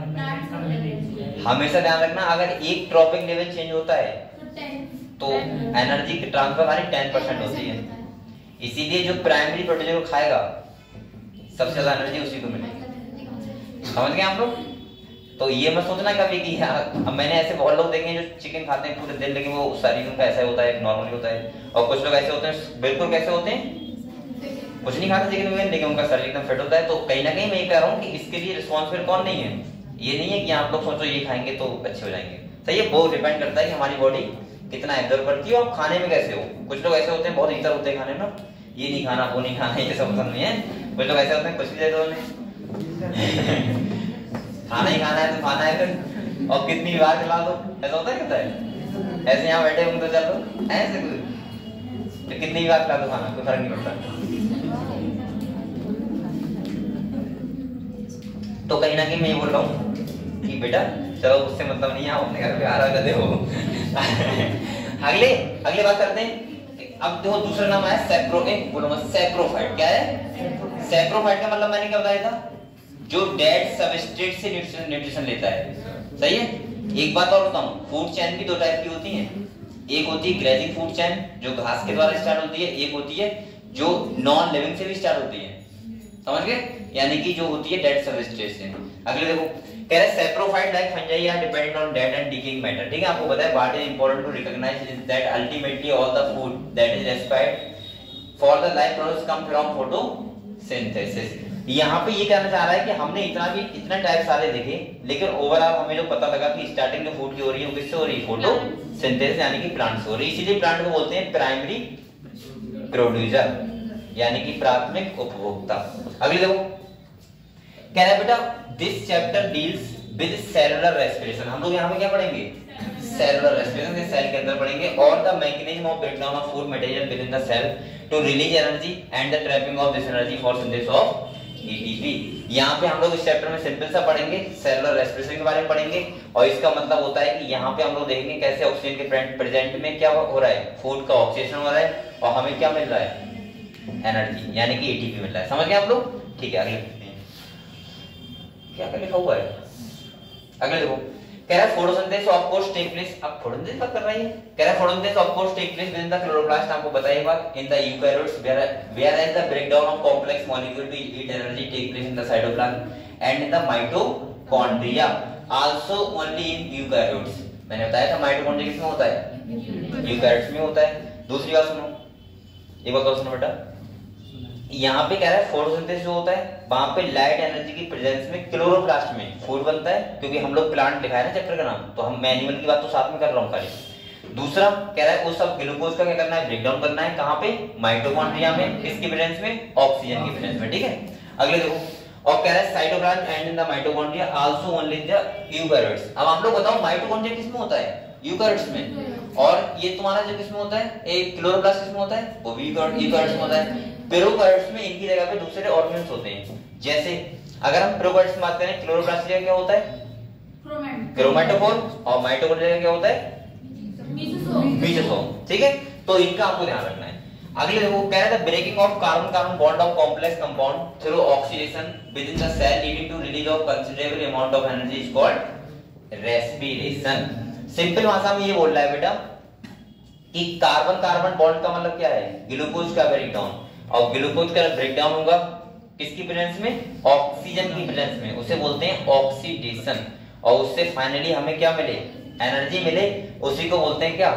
S1: हमेशा ध्यान रखना, अगर एक ट्रॉपिक लेवल चेंज होता है तो एनर्जी की ट्रांसफर हमारी 10% होती है। इसीलिए जो प्राइमरी प्रोड्यूसर को खाएगा सबसे ज्यादा एनर्जी उसी को मिलेगी। समझ गए आप लोग? तो ये मत सोचना कभी कि अब मैंने ऐसे बहुत लोग देखे हैं जो चिकन खाते हैं पूरे दिन, लेकिन वो शरीर उनका ऐसा होता है, नॉर्मली होता है। और कुछ लोग ऐसे होते हैं बिल्कुल कैसे होते हैं, कुछ नहीं खाते चिकन वगैरह, लेकिन उनका शरीर एकदम फिट होता है। तो कहीं ना कहीं मैं ये कह रहा हूँ कि इसके लिए रिस्पॉन्सिबल कौन नहीं है? ये नहीं है कि आप लोग सोचो ये खाएंगे तो अच्छे हो जाएंगे। सही है, वो डिपेंड करता है कि हमारी बॉडी कितना एब्जॉर्ब करती है और खाने में कैसे हो। कुछ लोग ऐसे होते हैं बहुत ईतर होते हैं खाने में, ये नहीं खाना वो नहीं खाना, ये सब पसंद नहीं है। कुछ लोग ऐसे होते हैं कुछ भी दे दो उन्हें खाना ही खाना है तो खाना है, फिर और कितनी बार चला दो, ऐसा होता है कहता है ऐसे यहाँ बैठे होंगे तो चलो ऐसे कुछ तो कितनी बार खिला दो खाना कोई फर्क नहीं पड़ता। तो कहीं ना कहीं मैं ये बोल रहा हूँ कि बेटा चलो उससे मतलब नहीं है, आप अपने घर पे आ रहा गधे हो। अगले बात करते हैं। अब देखो दूसरा नाम है सैप्रोफाइट। क्या है सैप्रोफाइट का मतलब मैंने क्या बताया था, जो डेड सबस्ट्रेट से न्यूट्रिशन लेता है। सही है। एक बात और बताऊं, फूड चेन भी दो टाइप की होती है, एक होती है ग्रेजिंग फूड चेन जो घास के द्वारा स्टार्ट होती है, एक होती है जो नॉन लिविंग से भी स्टार्ट होती है। समझ गए, यानी कि जो होती है डेड सबस्ट्रेट से। अगले देखो कह रहा है saprophyte like fungi are dependent on dead and decaying matter. ठीक है, आपको पता है what is important to recognise is that ultimately all the food that is respired for the life process come from photosynthesis. यहाँ पे ये कहना चाह रहा है कि हमने इतना टाइप सारे देखे, लेकिन ओवरऑल हमें जो पता लगा कि स्टार्टिंग जो फूड की हो रही है वो किससे हो रही है, फोटोसिंथेसिस यानी कि प्लांट से हो रही है। इसीलिए प्लांट को बोलते हैं प्राइमरी प्रोड्यूसर यानी कि प्राथमिक उपभोक्ता। अगले देखो कह रहा है बेटा this chapter deals with cellular respiration. हम लोग यहाँ पे क्या पढ़ेंगे, सेलुलर रेस्पिरेशन के सेल के अंदर पढ़ेंगे, और the mechanism of breakdown of food material within the cell to release energy and the trapping of this energy for synthesis of ATP. यहाँ पे हम लोग इस चैप्टर में सिंपल सा पढ़ेंगे, सेलुलर रेस्पिरेशन के बारे में पढ़ेंगे, और इसका मतलब होता है कि यहाँ पे हम लोग देखेंगे कैसे ऑक्सीजन के प्रेजेंट में क्या हो रहा है, फूड का ऑक्सीडेशन हो रहा है, और हमें क्या मिल रहा है, एनर्जी यानी कि एटीपी मिल रहा है। समझ गए आप लोग। ठीक है, अगले क्या लिखा हुआ है, अगले देखो कह रहा है photosynthesis of course take place. अब फोटोसिंथेसिस बात कर रहा है, कह रहा है photosynthesis of course take place within the chloroplast. आपको बताइए बात in the eukaryotes whereas the breakdown of complex molecule to eat energy take place in the cytoplasm and in the mitochondria also only in eukaryotes. मैंने बताया था माइटोकॉन्ड्रिया किसमें होता है, यूकैरियोट्स में होता है। दूसरी बात सुनो, एक बात और सुनो बेटा, यहाँ पे कह रहा है फोटोसिंथेसिस जो होता है वहां पे लाइट एनर्जी की प्रेजेंस में क्लोरोप्लास्ट में फूड बनता है, क्योंकि हम लोग प्लांट लिखा है ना चैप्टर का नाम, तो हम मैनुअल की बात तो साथ में कर रहा हूँ खाली। दूसरा कह रहा है वो सब ग्लूकोज का क्या करना है, ब्रेकडाउन करना है, कहाँ पे, माइटोकॉन्ड्रिया में, किसकी प्रेजेंस में, ऑक्सीजन की प्रेजेंस में। ठीक है, अगले देखो और कह रहा है cytoplasm and in the mitochondria also only in the eukaryotes. अब आप लोग बताओ माइटोकॉन्ड्रिया किसमें होता है, यूकैरियोट्स में, और ये तुम्हारा जो किसमें होता है, एक क्लोरोप्लास्ट किसमें होता है, वो भी यूकैरियोट्स में होता है। प्रोकैरियोट्स में इनकी जगह पे दूसरे ऑर्गेन्स होते हैं। जैसे अगर हम प्रोकैरियोट्स की बात करें, क्लोरोप्लास्ट की जगह क्या होता है, क्रोमैटोफोर, और माइटोकॉन्ड्रिया क्या होता है, मेसोसोम। ठीक है, तो इनका आपको ध्यान रखना है। अगले देखो कह रहा है breaking of carbon carbon bond of complex compound through oxidation within the cell leading to release of considerable amount of energy is called respiration. Simple भाषा में ये बोल रहा है बेटा कि कार्बन कार्बन बॉन्ड का मतलब क्या है, ग्लूकोज का ब्रेकडाउन, और ग्लूकोज का ब्रेकडाउन होगा किसकी प्रेजेंस में, ऑक्सीजन की प्रेजेंस में, उसे बोलते हैं ऑक्सीडेशन, और उससे फाइनली हमें क्या मिले, एनर्जी मिले, उसी को बोलते हैं क्या,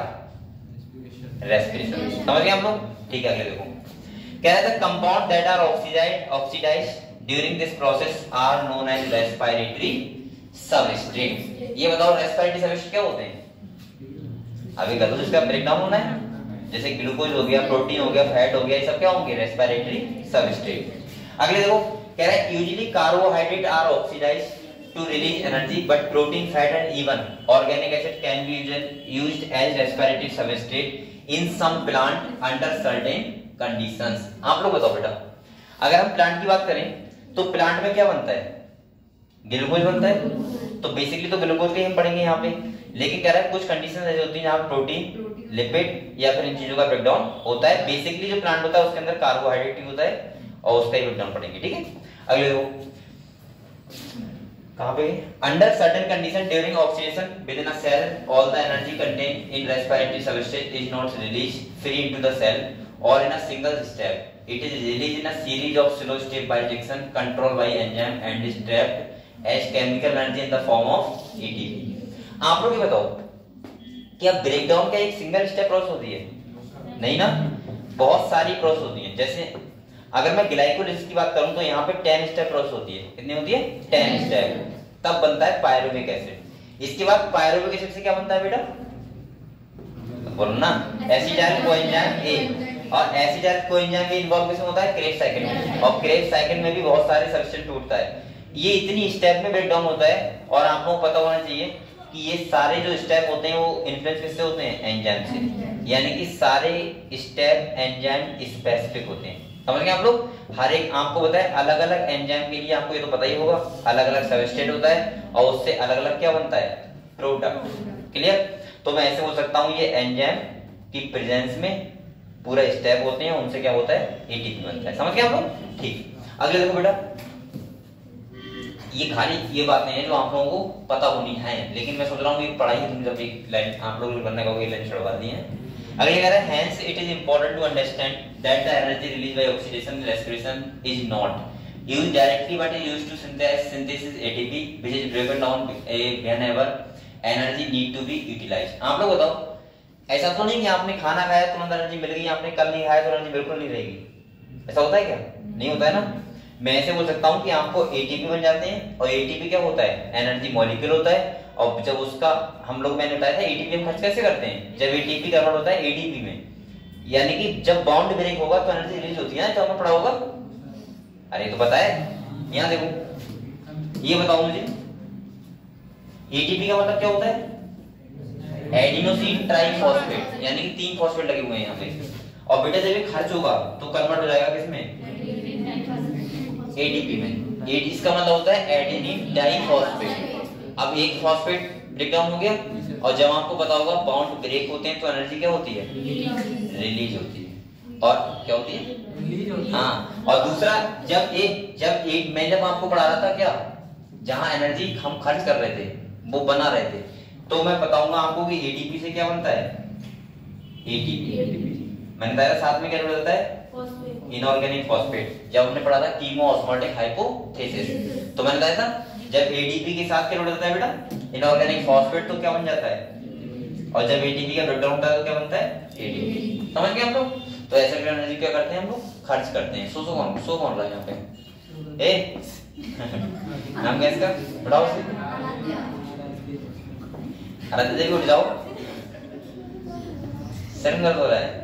S1: रेस्पिरेशन। समझ गए हम लोग। ठीक है, अगले देखो कह रहा है compound that are oxidised during this process are known as respiratory substrate. ये बताओ रेस्पिरेटरी सबस्ट्रेट क्या होते हैं, अभी कर दो, इसका ब्रेकडाउन होना है, जैसे ग्लूकोज हो गया, प्रोटीन हो गया, फैट हो गया, ये सब क्या होंगे, रेस्पिरेटरी सबस्ट्रेट। अगले देखो कह रहा है usually carbohydrate are oxidised to release energy but protein, fat and even organic acid can be used as respiratory substrate in some plant under certain conditions. आप लोग बताओ बेटा, अगर हम प्लांट की बात करें तो प्लांट में क्या बनता है, ग्लूकोज बनता है, तो बेसिकली तो ग्लूकोज के हम पढ़ेंगे यहाँ पे, लेकिन कह रहा है कुछ कंडीशन ऐसी होती है जहाँ प्रोटीन, लिपिड या फिर इन चीजों का ब्रेकडाउन होता है। बेसिकली जो प्लांट होता है उसके अंदर कार्बोहाइड्रेट ही होता है, और उसका ही ब्रेकडाउन पढ़ेंगे। ठीक है, अगले देखो कहाँ पे, under certain condition during oxidation within a cell all the energy contained in respiratory substrate is not released free into the cell और in a single step, it is released in a series of slow step by reaction controlled by enzyme and is trapped as chemical energy in the form of ATP. आप लोग ये बताओ क्या ब्रेकडाउन का एक सिंगल स्टेप प्रोसेस होती है, नहीं ना, बहुत सारी प्रोसेस होती है। जैसे अगर मैं ग्लाइकोलिसिस की बात करूं तो यहाँ पे 10 स्टेप प्रोसेस होती है, कितनी होती है, 10 स्टेप, तब बनता है पायरुविक एसिड। इसके बाद पायरुविक एसिड से क्या बनता है बेटा, बोलो ना, एसिटाइल कोएंजाइम ए, और एसिटाइल कोएंजाइम भी इन्वॉल्व किसमें होता है, क्रेब्स साइकिल में, और क्रेब्स साइकिल में भी बहुत सारे सब्सटेंस टूटता है। ये इतनी स्टेप में ब्रेकडाउन होता है, और आप लोगों को पता होना चाहिए कि ये सारे जो स्टेप होते हैं वो इन्फ्लुएंस किससे होते हैं? एंजाइम से। यानी कि सारे स्टेप एंजाइम स्पेसिफिक होते हैं। समझ गए आप लोग? हर एक आपको बताए अलग अलग एंजाइम के लिए, आपको ये तो पता ही होगा, अलग अलग सबस्ट्रेट होता है और उससे अलग अलग क्या बनता है? प्रोडक्ट। क्लियर? तो मैं ऐसे बोल सकता हूँ ये एंजाइम की प्रेजेंस में पूरा स्टेप होते हैं, उनसे क्या होता है? एटीपी बनता है। समझ गए आप लोग? ठीक। अगले देखो बेटा, ये खाली ये बातें हैं जो आप लोगों को पता होनी है, लेकिन मैं सोच रहा हूँ ये पढ़ाई तुम जब एक लाइन आप लोग बनने का लाइन चढ़वा दी है। अगले कह रहा है hence it is important to understand that the energy release by oxidation respiration is not used directly but is used to synthesis ATP which is broken down whenever energy need to be utilised. आप लोग बताओ, ऐसा तो नहीं कि आपने खाना खाया तुरंत एनर्जी मिल गई, आपने कल नहीं खाया तो एनर्जी बिल्कुल नहीं रहेगी। ऐसा होता है क्या? नहीं होता है ना। मैं ऐसे बोल सकता हूँ कि आपको एटीपी बन जाते हैं, और एटीपी क्या होता है? एनर्जी मॉलिक्यूल होता है। और जब उसका हम लोग मैंने बताया था एटीपी हम खर्च कैसे करते हैं? जब एटीपी कन्वर्ट होता है एडीपी में, यानी कि जब बॉन्ड ब्रेक होगा तो एनर्जी रिलीज होती है ना, जो हमें पढ़ा होगा। अरे तो पता है, यहाँ देखो, ये बताओ मुझे एटीपी का मतलब क्या होता है? एडिनोसिन ट्राइफॉस्फेट, यानी कि 3 फॉस्फेट लगे हुए हैं यहाँ पे। और बेटा जब ये खर्च होगा तो कन्वर्ट हो जाएगा किसमें? एडीपी में। इसका मतलब होता है एडेनिन डाइफॉस्फेट। अब एक फॉस्फेट ब्रेकडाउन हो गया, और जब आपको पता होगा बाउंड ब्रेक होते हैं तो एनर्जी क्या होती है? रिलीज होती है। और क्या होती है? रिलीज होती है। हाँ, और दूसरा मैं जब आपको पढ़ा रहा था क्या, जहां एनर्जी हम खर्च कर रहे थे वो बना रहे थे, तो मैं बताऊंगा आपको कि एटीपी से क्या बनता है? एटीपी मैंने बताया साथ में क्या जुड़ जाता है? Inorganic phosphate. जब हमने पढ़ा था कीमो ऑस्मोटिक हाइपोथेसिस, तो मैंने बताया था जब एडीपी के साथ क्या जुड़ जाता है बेटा? इनऑर्गेनिक फॉस्फेट, तो क्या बन जाता है? और जब एटीपी का ब्रेकडाउन होता है तो क्या बनता है? एडीपी। समझ गए हम लोग? तो ऐसे में एनर्जी क्या करते हैं हम लोग? खर्च करते हैं। सो कौन रहा है यहाँ पे? ए नाम क्या इसका? बताओ। अरे देखो उठ जाओ, सर दर्द हो रहा है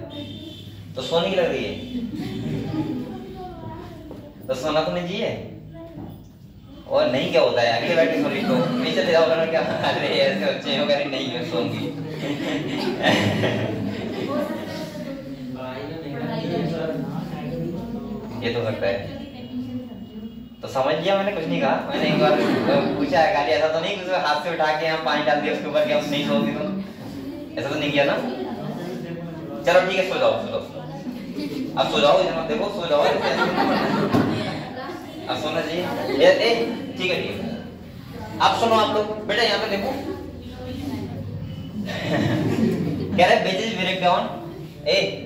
S1: तो सोने की लग रही है, तो सोना तो नहीं चाहिए। और नहीं क्या होता है? आगे बैठे सो ली तो नीचे ले जाओ ना क्या? अरे ऐसे बच्चे हो गए, नहीं मैं सोऊंगी। ये तो सकता है। तो समझ लिया, मैंने कुछ नहीं कहा। मैंने एक बार पूछा है खाली, ऐसा तो नहीं कि हाथ से उठा के यहाँ पानी डाल दिया उसके ऊपर कि हम नहीं सोओगी, तो ऐसा तो नहीं किया ना। चलो ठीक है, सो जाओ। अब सो जाओ, देखो सो जाओ। अब सोना चाहिए। ठीक है। अब सुनो आप लोग बेटा, यहाँ पे देखो कह रहे basis breakdown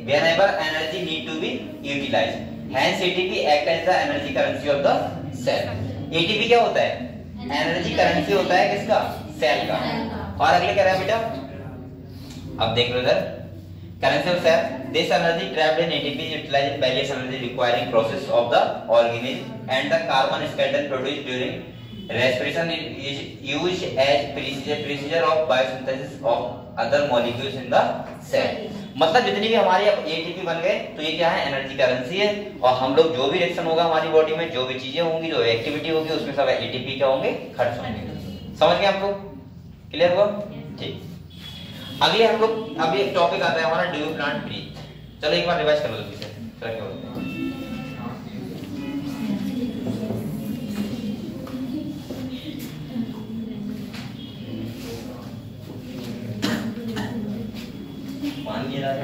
S1: whenever energy need to be utilized, hence ATP act as the energy currency of the cell। ATP क्या होता है? एनर्जी करेंसी होता है किसका? सेल का। और अगले कह रहा है बेटा, अब देख लो इधर, currency of cell, this energy trapped in ATP is utilized in various energy requiring process of the organism, and the carbon skeleton produced during respiration is used as procedure of biosynthesis of other molecules in the cell। मतलब जितनी भी हमारी एटीपी बन गए तो ये क्या है? एनर्जी करेंसी है। और हम लोग जो भी रिएक्शन होगा हमारी बॉडी में, जो भी चीजें होंगी, जो एक्टिविटी होगी, उसमें सब एटीपी क्या होंगे? खर्च होंगे। समझ गए आप लोग? क्लियर हुआ? ठीक। अगले हम लोग अभी एक टॉपिक आता है हमारा, डू यू प्लांट ब्रीथ। चलो एक बार रिवाइज कर लो जल्दी से। क्या बोलते हैं?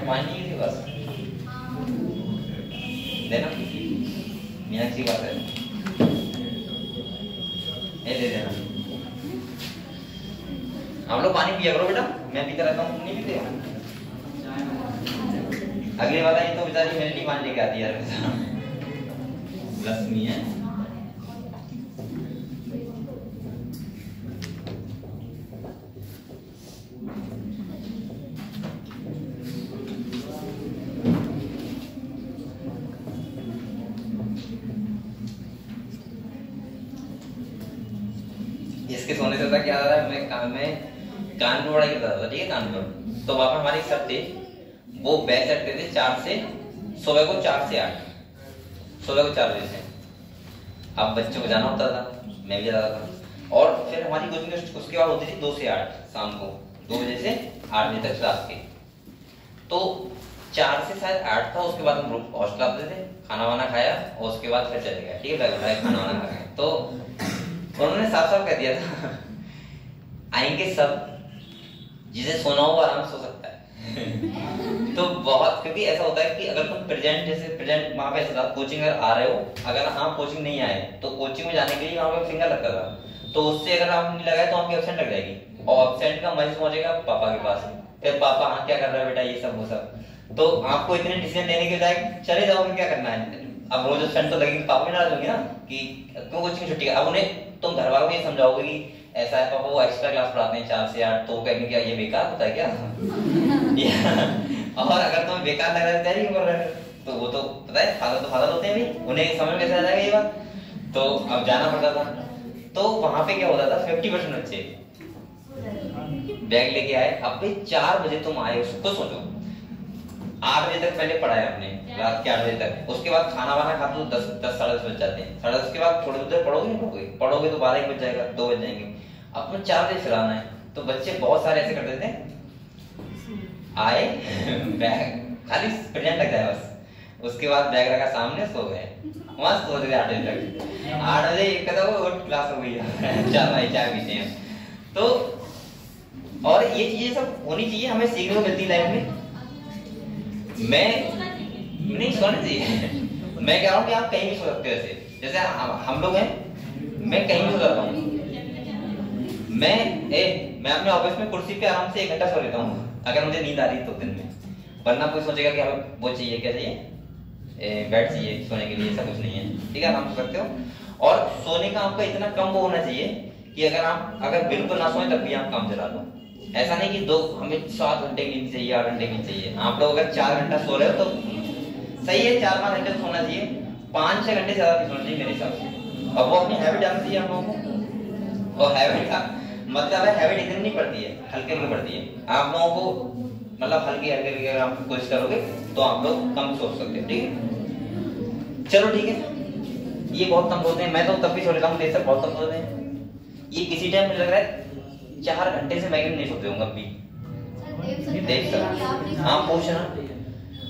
S1: पानी की बस देना, मीनाक्षी बात है, दे देना। हम लोग पानी पिया करो बेटा, मैं पीता रहता हूँ, तुम नहीं पीते? अगली बात है तो बेचारी मेरे लिए पानी लेके आती है यार, लक्ष्मी है। इसके सोने से क्या आ रहा है? मैं कानपुर पढ़ाई करता था, ठीक है, कानपुर। तो वहां पर हमारी सर थे, वो बैच रखते थे 4 से सुबह को 4 से 8, सुबह को 4 बजे से। अब बच्चों को जाना होता था, मैं भी जाता था। और फिर हमारी कोचिंग उसके बाद होती थी 2 से 8 शाम को, 2 बजे से 8 बजे तक रात के। तो 4 से शायद 8 था, उसके बाद हम हॉस्टल आते थे, खाना वाना खाया और उसके बाद फिर चले गए, ठीक है, खाना वाना खा गए। तो उन्होंने साफ साफ कह दिया था आएंगे सब, जिसे सोना हो आराम से सो सकता है। तो बहुत, क्योंकि ऐसा होता है कि अगर तुम प्रेजेंट, जैसे प्रेजेंट वहां पे ऐसा कोचिंग अगर आ रहे हो, अगर आप कोचिंग नहीं आए तो कोचिंग में जाने के लिए वहां पे फिंगर लगता था, तो उससे अगर आप नहीं लगाए तो आपकी एब्सेंट लग जाएगी और एब्सेंट का मैसेज पहुंचेगा पापा के पास, फिर पापा हाँ क्या कर रहा है बेटा, ये सब वो सब। तो आपको इतने डिसीजन लेने के बजाय चले जाओगे, क्या करना है, अब रोज एब्सेंट तो लगेगी, पापा भी नाराज होंगे ना कि क्यों कोचिंग छुट्टी। अब उन्हें तुम घर वालों को ये समझाओगे कि ऐसा है पापा, वो एक्स्ट्रा क्लास पढ़ाते हैं 4 से 8, तो वो कहेंगे क्या ये बेकार होता है क्या? और अगर तुम्हें बेकार लग रहा है तैयारी क्यों कर रहे हो, तो वो तो पता है फादर होते हैं भाई, उन्हें समझ में कैसे आ जाएगा ये बात। तो अब जाना पड़ता था, तो वहां पे क्या होता था 50% बच्चे बैग लेके आए। अब भाई 4 बजे तुम आए, उसको सोचो 8 बजे तक पहले पढ़ाया आपने, रात के 8 बजे तक, उसके बाद खाना वाना खाते तो 10 साढ़े 10 बज जाते हैं, 10:30 के बाद थोड़ी देर पढ़ोगे तो 12 बज जाएगा, 2 बज जाएंगे। अब तुम्हें 4 बजे फिराना है, तो बच्चे बहुत सारे ऐसे करते थे, आए बैग खाली प्रेजेंट लग जाए बस, उसके बाद बैग रखा सामने, सो गए, मस्त सो रहे 8 बजे तक। 8 बजे एक कहता वो क्लास हो गई है, चाय पीते हैं। तो और ये चीजें सब होनी चाहिए, हमें सीखने को मिलती है लाइफ में। मैं नहीं सोना चाहिए मैं कह रहा हूँ कि आप कहीं भी सो सकते हो, ऐसे जैसे हम लोग हैं, मैं कहीं भी सो जाता हूँ। मैं अपने ऑफिस में कुर्सी पे आराम से 1 घंटा सो लेता हूँ अगर मुझे नींद आ रही तो दिन में, वरना कोई सोचेगा कि हमें वो चाहिए, क्या चाहिए, बेड चाहिए सोने के लिए, ऐसा कुछ नहीं है, ठीक है, आराम से सकते हो। और सोने का आपका इतना कम वो होना चाहिए कि अगर बिल्कुल ना सोए तब भी आप काम चला लो। ऐसा नहीं कि हमें 7 घंटे की नींद चाहिए, 8 घंटे की चाहिए। आप लोग अगर 4 घंटा सो रहे हो तो सही है, 4-5 घंटे सोना चाहिए, 5-6 घंटे ज्यादा नहीं सोना चाहिए मेरे हिसाब से। और वो अपनी हैबिट डालनी चाहिए आप लोगों को, और हैबिट का मतलब है हैबिट इतनी नहीं पड़ती है, हल्के में पड़ती है। आप लोगों को मतलब हल्के अगर आप कोशिश करोगे तो आप लोग कम सोच सकते हो, ठीक है। चलो ठीक है, ये बहुत कम सोते हैं, मैं तो तब भी सो लेता हूँ, देर तक बहुत कम सोते हैं। ये किसी टाइम मुझे लग रहा है 4 घंटे से मैं नहीं सोते हूँ कभी। देख सकते हाँ पूछना,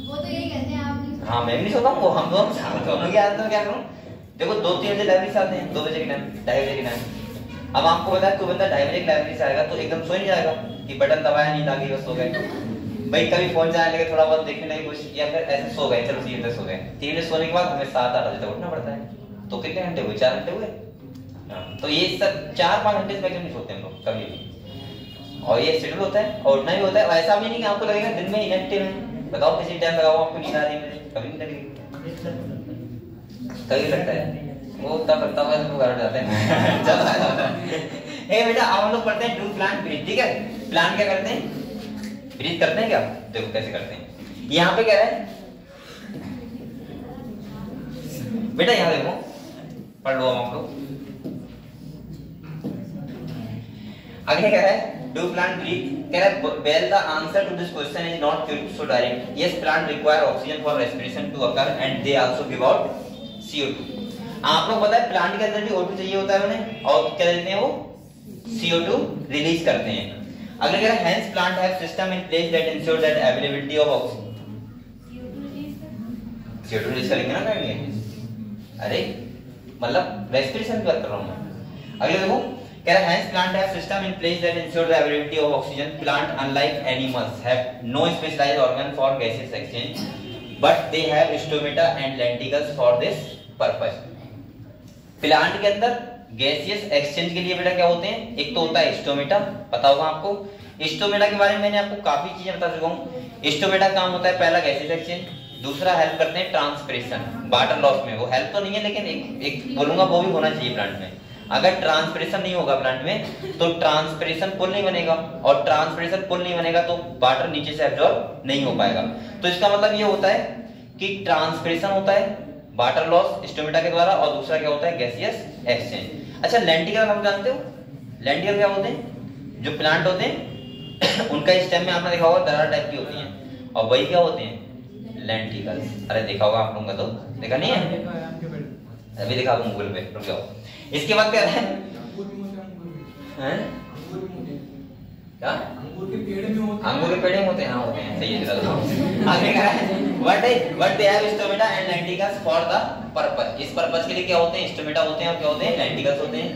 S2: वो तो यही कहते हैं आप।
S1: हाँ मैं भी नहीं सोता हूँ, हम दोनों की आदत है, क्या करूँ। देखो 2-3 बजे लाइब्रेरी से आते हैं, 2 बजे के टाइम, 2:30 बजे के टाइम। अब आपको पता है कोई बंदा 2:30 बजे लाइब्रेरी से आएगा तो एकदम सो ही नहीं जाएगा कि बटन दबाया, नींद आ गई बस सो गए। भाई कभी फोन चलाने लगे, थोड़ा बहुत देखने लगे कुछ, या फिर ऐसे सो गए, चलो 3 बजे सो गए। 3 बजे सोने के बाद हमें 7-8 बजे तक उठना पड़ता है, तो कितने घंटे हुए, 4 घंटे हुए। तो ये सब 4-5 घंटे से मैक्सिमम नहीं सोते हम लोग कभी भी, और ये शेड्यूल होता है और उठना ही होता है। ऐसा भी नहीं कि आपको लगेगा दिन में इनएक्टिव है, बताओ किसी टाइम लगाओ आपको नींद आ रही है, कभी नहीं लगेगी, कभी लगता है वो तब लगता है वो घर जाते हैं जब आ जाता है। ए बेटा अब हम लोग पढ़ते हैं डू प्लान ब्रीथ, ठीक है। प्लान क्या करते हैं, ब्रीथ करते हैं क्या, देखो कैसे करते हैं। यहाँ पे क्या है बेटा, यहाँ देखो पढ़ लो हम लोग। आगे क्या है, डू प्लांट ब्रीथ, कह रहा है well the answer to this question is not so direct. Yes plant require oxygen for respiration to occur and they also give out CO2। आप लोग पता है प्लांट के अंदर भी O2 चाहिए होता है उन्हें, और क्या देते हैं वो CO2 रिलीज करते हैं। अगला कह रहा है hence plant have system in place that ensure that availability of oxygen. CO2 release करेंगे ना, करेंगे, अरे मतलब रेस्पिरेशन की बात कर रहा हूं मैं। अगले देखो कह रहा है hence plant have system in place that ensure the availability of oxygen. Plant unlike animals have no specialized organ for gaseous exchange, but they have stomata and lenticles for this purpose. Plant के अंदर गैसियस एक्सचेंज के लिए बेटा क्या होते हैं, एक तो होता है स्टोमेटा, पता होगा आपको। स्टोमेटा के बारे में मैंने आपको काफी चीजें बता चुका हूँ। स्टोमेटा काम होता है पहला गैसियस एक्सचेंज, दूसरा हेल्प करते हैं ट्रांसपिरेशन, वाटर लॉस में। वो हेल्प तो नहीं है लेकिन एक बोलूंगा वो भी होना चाहिए प्लांट में। अगर ट्रांसपिरेशन नहीं होगा प्लांट में तो ट्रांसपिरेशन पुल नहीं बनेगा, और ट्रांसपिरेशन पुल नहीं बनेगा तो वाटर नीचे से एब्जॉर्ब नहीं हो पाएगा। तो इसका मतलब ये होता है कि ट्रांसपिरेशन होता है वाटर लॉस स्टोमेटा के द्वारा, और दूसरा क्या होता है गैसियस एक्सचेंज। अच्छा लेंटिकल हम जानते हो, लेंटिकल क्या होते हैं, जो प्लांट होते हैं उनका स्टेम में आपने देखा होगा दरार टाइप की होती है, और वही क्या होते हैं लेंटिकल्स। अरे देखा होगा आप लोगों का, तो देखा नहीं है, अभी देखा गूगल पे, रुक जाओ। इसके बाद क्या है हैं क्या?
S3: अंगूर के पेड़ में होते हैं।
S1: अंगूर के पेड़ में होते हैं, हाँ होते हैं, सही है। आगे कह रहा है what they have stomata and lenticels for the purpose. इस पर्पस के लिए क्या होते हैं? स्टोमेटा होते हैं और क्या होते हैं? लेंटिकल्स होते हैं।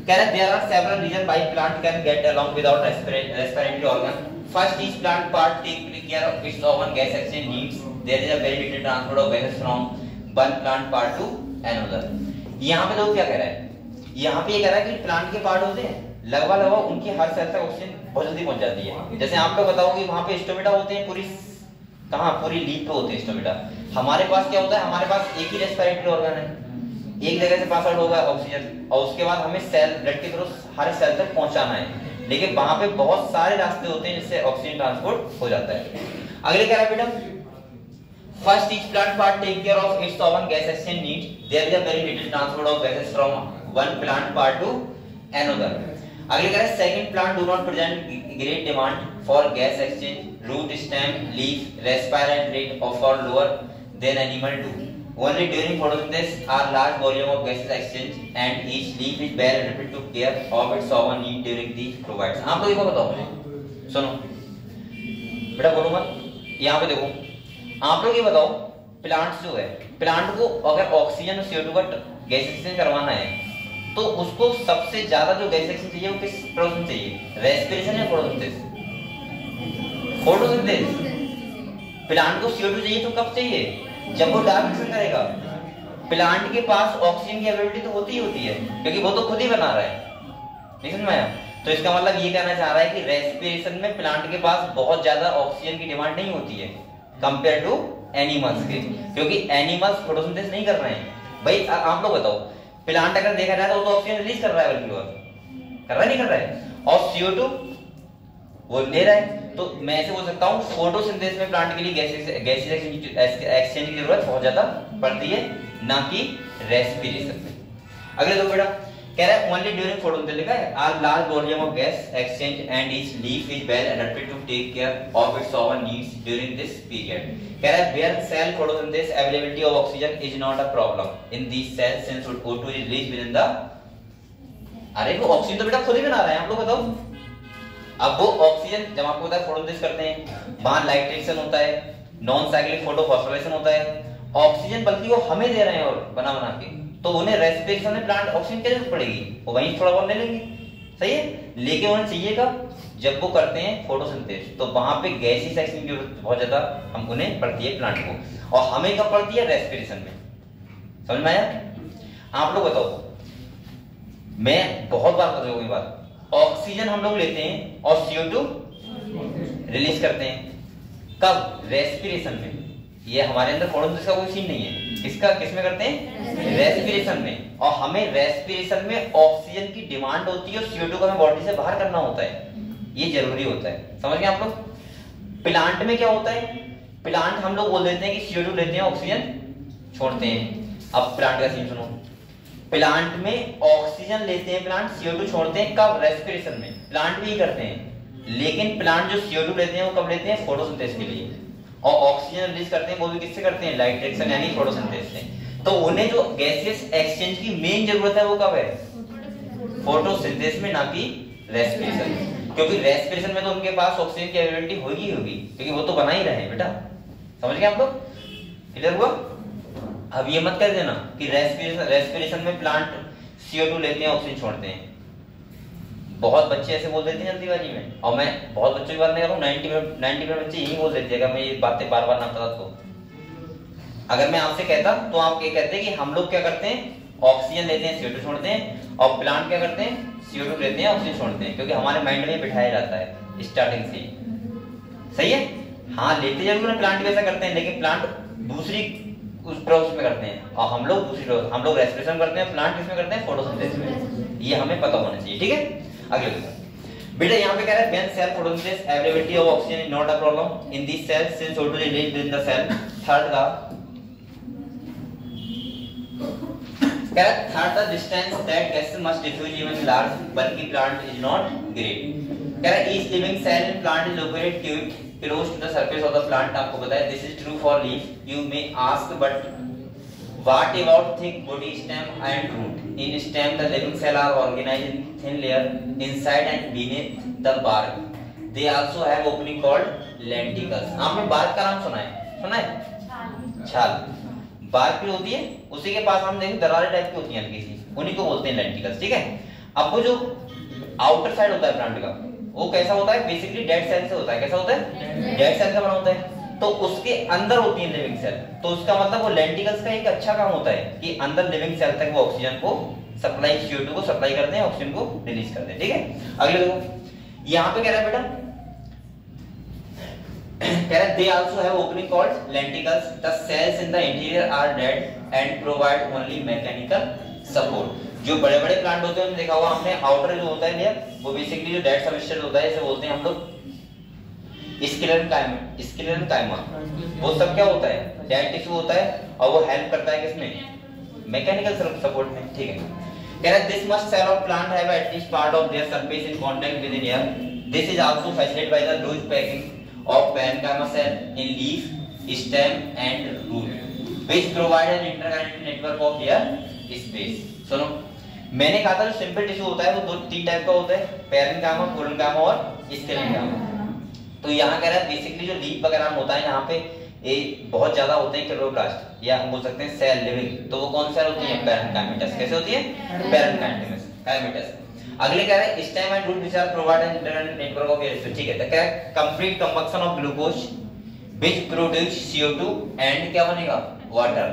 S1: कह रहा है there are several reason why plant can get along without respiratory organ. First each plant part take care of its own gas exchange needs. There is a very little transport of gases from one plant part to another. यहाँ पे लोग क्या कह रहा है? यहाँ पे ये कह रहा है कि प्लांट के पार्ट होते हैं, लगभग उनकी हर सेल तक ऑक्सीजन बहुत जल्दी पहुंच जाती है। जैसे आप लोग बताओ कि वहां पे स्टोमेटा होते हैं पूरी लीफ पे होते हैं स्टोमेटा। हमारे पास क्या होता है? हमारे पास एक ही रेस्पिरेटरी ऑर्गन है, एक जगह से पास आउट होगा ऑक्सीजन और उसके बाद हमें सेल ब्लड के थ्रू हर सेल तक पहुंचाना है। लेकिन वहां पे बहुत सारे रास्ते होते हैं जिससे ऑक्सीजन ट्रांसपोर्ट हो जाता है। अगले क्या है बेटा? First, each plant part take care of its own gas exchange needs. There is a very little transport of gases from one plant part to another. अगले कह रहे हैं second plant do not present great demand for gas exchange. Root, stem, leaf, respirant rate of far lower than animal do. Only during photosynthesis are large volume of gases exchange and each leaf is well adapted to care of its own need during the provides. आप लोगों को बताओ, सुनो बेटा, बोलो मत। यहाँ पे देखो, आप लोग ये बताओ, प्लांट जो है, प्लांट को अगर ऑक्सीजन और CO2 का गैस एक्सचेंज करवाना है तो उसको सबसे ज्यादा जो गैस एक्सचेंज चाहिए वो किस प्रोसेस चाहिए? रेस्पिरेशन या फोटोसिंथेसिस? फोटोसिंथेसिस। प्लांट को CO2 चाहिए तो कब चाहिए? जब वो डार्क मिक्सिंग करेगा। प्लांट के पास ऑक्सीजन की अवेलेबिलिटी तो होती ही होती है क्योंकि वो तो खुद ही बना रहा है। नहीं समझ में आया? तो इसका मतलब ये कहना चाह रहा है कि रेस्पिरेशन में प्लांट के पास बहुत ज्यादा ऑक्सीजन की डिमांड नहीं होती है कंपेयर टू एनिमल्स के, क्योंकि एनिमल्स फोटोसिंथेसिस नहीं कर रहे हैं। भाई आप लोग बताओ, प्लांट अगर देखा जाए तो वो तो ऑक्सीजन रिलीज कर रहा है, बल्कि और कर रहा है, नहीं कर रहा है, और CO2 वो ले रहा है। तो मैं ऐसे बोल सकता हूँ फोटोसिंथेसिस में प्लांट के लिए गैस एक्सचेंज की जरूरत बहुत ज्यादा पड़ती है, ना कि रेस्पिरेशन में। अगले दो बेटा कह रहा है ओनली ड्यूरिंग फोटोसिंथेसिस लिखा है are large volume of gas exchange and each leaf is well adapted to take care of its own needs during this period. कह रहा है where cell photosynthesis availability of oxygen is not a problem in these cells since O2 is released within the. अरे वो ऑक्सीजन तो बेटा खुद ही बना रहा है, आप लोग बताओ। अब वो ऑक्सीजन जब आपको पता है फोटोसिंथेसिस करते हैं, वहां नाइट्रेशन होता है, नॉन साइक्लिक फोटोफॉस्फोरेशन होता है, ऑक्सीजन बल्कि वो हमें दे रहे हैं और बना बना के, तो उन्हें रेस्पिरेशन में प्लांट ऑक्सीजन की जरूरत पड़ेगी, वो वहीं थोड़ा बहुत ले लेंगे, सही है। लेकिन उन्हें चाहिए कब? जब वो करते हैं फोटोसिंथेसिस, तो वहां पे गैसीय एक्सचेंज की जरूरत बहुत ज्यादा हम उन्हें पड़ती है प्लांट को, और हमें कब पड़ती है? रेस्पिरेशन में। समझ में आया? आप लोग बताओ, मैं बहुत बार कर रहा हूं ये बात, ऑक्सीजन हम लोग लेते हैं और CO2 रिलीज करते हैं, कब? रेस्पिरेशन में। ये हमारे अंदर फोटोसिंथेसिस का कोई सीन नहीं है, किसमें करते हैं? रेस्पिरेशन में। और हमें रेस्पिरेशन में ऑक्सीजन की डिमांड होती है और CO2 को हमें बॉडी से बाहर करना होता है, ये जरूरी होता है। समझ गए आप लोग? प्लांट में क्या होता है? प्लांट हम लोग बोल देते हैं कि CO2 लेते हैं, ऑक्सीजन छोड़ते हैं। अब प्लांट का सीन सुनो, प्लांट में ऑक्सीजन लेते हैं प्लांट, CO2 छोड़ते हैं, कब? रेस्पिरेशन में। प्लांट भी करते हैं, लेकिन प्लांट जो CO2 लेते हैं वो कब लेते हैं? फोटोसिंथेसिस के लिए। और ऑक्सीजन रिलीज करते हैं वो भी किससे करते हैं? नाइट्रेशन यानी फोटोसिंथेसिस से। तो उन्हें जो गैसियस एक्सचेंज की मेन जरूरत है वो कब है? फोटोसिंथेसिस में, ना कि रेस्पिरेशन में। क्योंकि रेस्पिरेशन में तो उनके पास ऑक्सीजन की अवेलेबिलिटी होगी क्योंकि वो तो बना ही रहे हैं बेटा। समझ गए आप लोग? क्लियर हुआ? अब ये मत कर देना कि रेस्पिरेशन में प्लांट CO2 लेते हैं, ऑक्सीजन छोड़ते हैं। बहुत बच्चे ऐसे बोल देते हैं जल्दीबाजी में, और मैं बहुत बच्चों की बात नहीं कर रहा हूँ, 90% बच्चे यही बोल देते हैं। अगर मैं ये बातें बार बार ना पता तो अगर मैं आपसे कहता तो आप ये कहते कि हम लोग क्या करते हैं? ऑक्सीजन लेते हैं, CO2 छोड़ते हैं, और प्लांट क्या करते हैं? CO2 लेते हैं, ऑक्सीजन छोड़ते हैं, क्योंकि हमारे माइंड में बिठाया जाता है स्टार्टिंग से। सही है? हाँ, लेते जरूर है, प्लांट वैसा करते हैं, लेकिन प्लांट दूसरी उस प्रोसेस में करते हैं और हम लोग दूसरी प्रोसेस, हम लोग रेस्पिरेशन करते हैं, प्लांट किसमें करते हैं? फोटोसिंथेसिस में। ये हमें पता होना चाहिए, ठीक है। अगले बेटा यहाँ पे कह रहा है when cell photosynthesis availability of oxygen is not a problem in this cell since O2 is released within the cell। Third the distance that gases must diffuse even large bulky plant is not great. कह रहा है each living cell in plant is located close to the surface of the plant. आपको बताया this is true for leaf. You may ask but What about thick body, stem and root? In stem, the living cell are organized in thin layer inside and beneath the bark. They also have opening called lenticles. आपने bark का नाम सुना है? छाल। bark भी होती है, उसी के पास हम देखें दरारें टाइप की होती हैं हल्की सी, उन्हीं को बोलते हैं lenticles, ठीक है? अब वो जो आउटर साइड होता है प्लांट का, वो कैसा होता है? बेसिकली डेड सेल से होता है। कैसा होता है? डेड सेल का बना होता है। तो उसके अंदर होती है लिविंग सेल, तो उसका मतलब वो लेंटिकल्स का एक अच्छा काम होता है कि अंदर लिविंग सेल तक वो ऑक्सीजन को सप्लाई, CO2 को सप्लाई करते हैं, ऑक्सीजन को रिलीज करते हैं, ठीक है? अगले देखो, यहाँ पे कह रहा है बेटा, कह रहा है they also have opening called lenticels, the cells in the interior are dead and provide only mechanical support. जो बड़े बड़े प्लांट होते हैं उन्हें देखा हुआ हमने, आउटर जो होता है लेयर, वो बेसिकली जो डेड सबस्ट्रेट होता है, इसे बोलते हैं हम लोग स्क्लेरन काइमा। वो सब क्या होता है? डेड टिश्यू होता है, और वो हेल्प करता है किसमें? मैकेनिकल सपोर्ट में, ठीक है? कह रहा है this must cell of plant have at least part of their surface in contact with air. This is also facilitated by the loose packing of parenchyma cell in leaf, stem and root which provide an interconnected network of air space. सुनो, मैंने कहा था जो सिंपल टिश्यू होता है वो तीन टाइप का होता है, पैरेन्काइमा, कोलेनकाइमा और स्क्लेरेनकाइमा। तो यहाँ कह रहा है बेसिकली जो लीफ वगैरह में होता है यहाँ पे ये बहुत ज्यादा होते हैं क्लोरोप्लास्ट, या हम बोल सकते हैं सेल लिविंग, तो वो कौन सेल होती है? पैरेन्काइमेटस। कैसे होती है? पैरेन्काइमेटस। अगले कह रहे हैं stem and root which are provide an interconnected network of air, ठीक है? तो क्या है? Complete combustion of glucose which produce CO2 and क्या बनेगा? वाटर।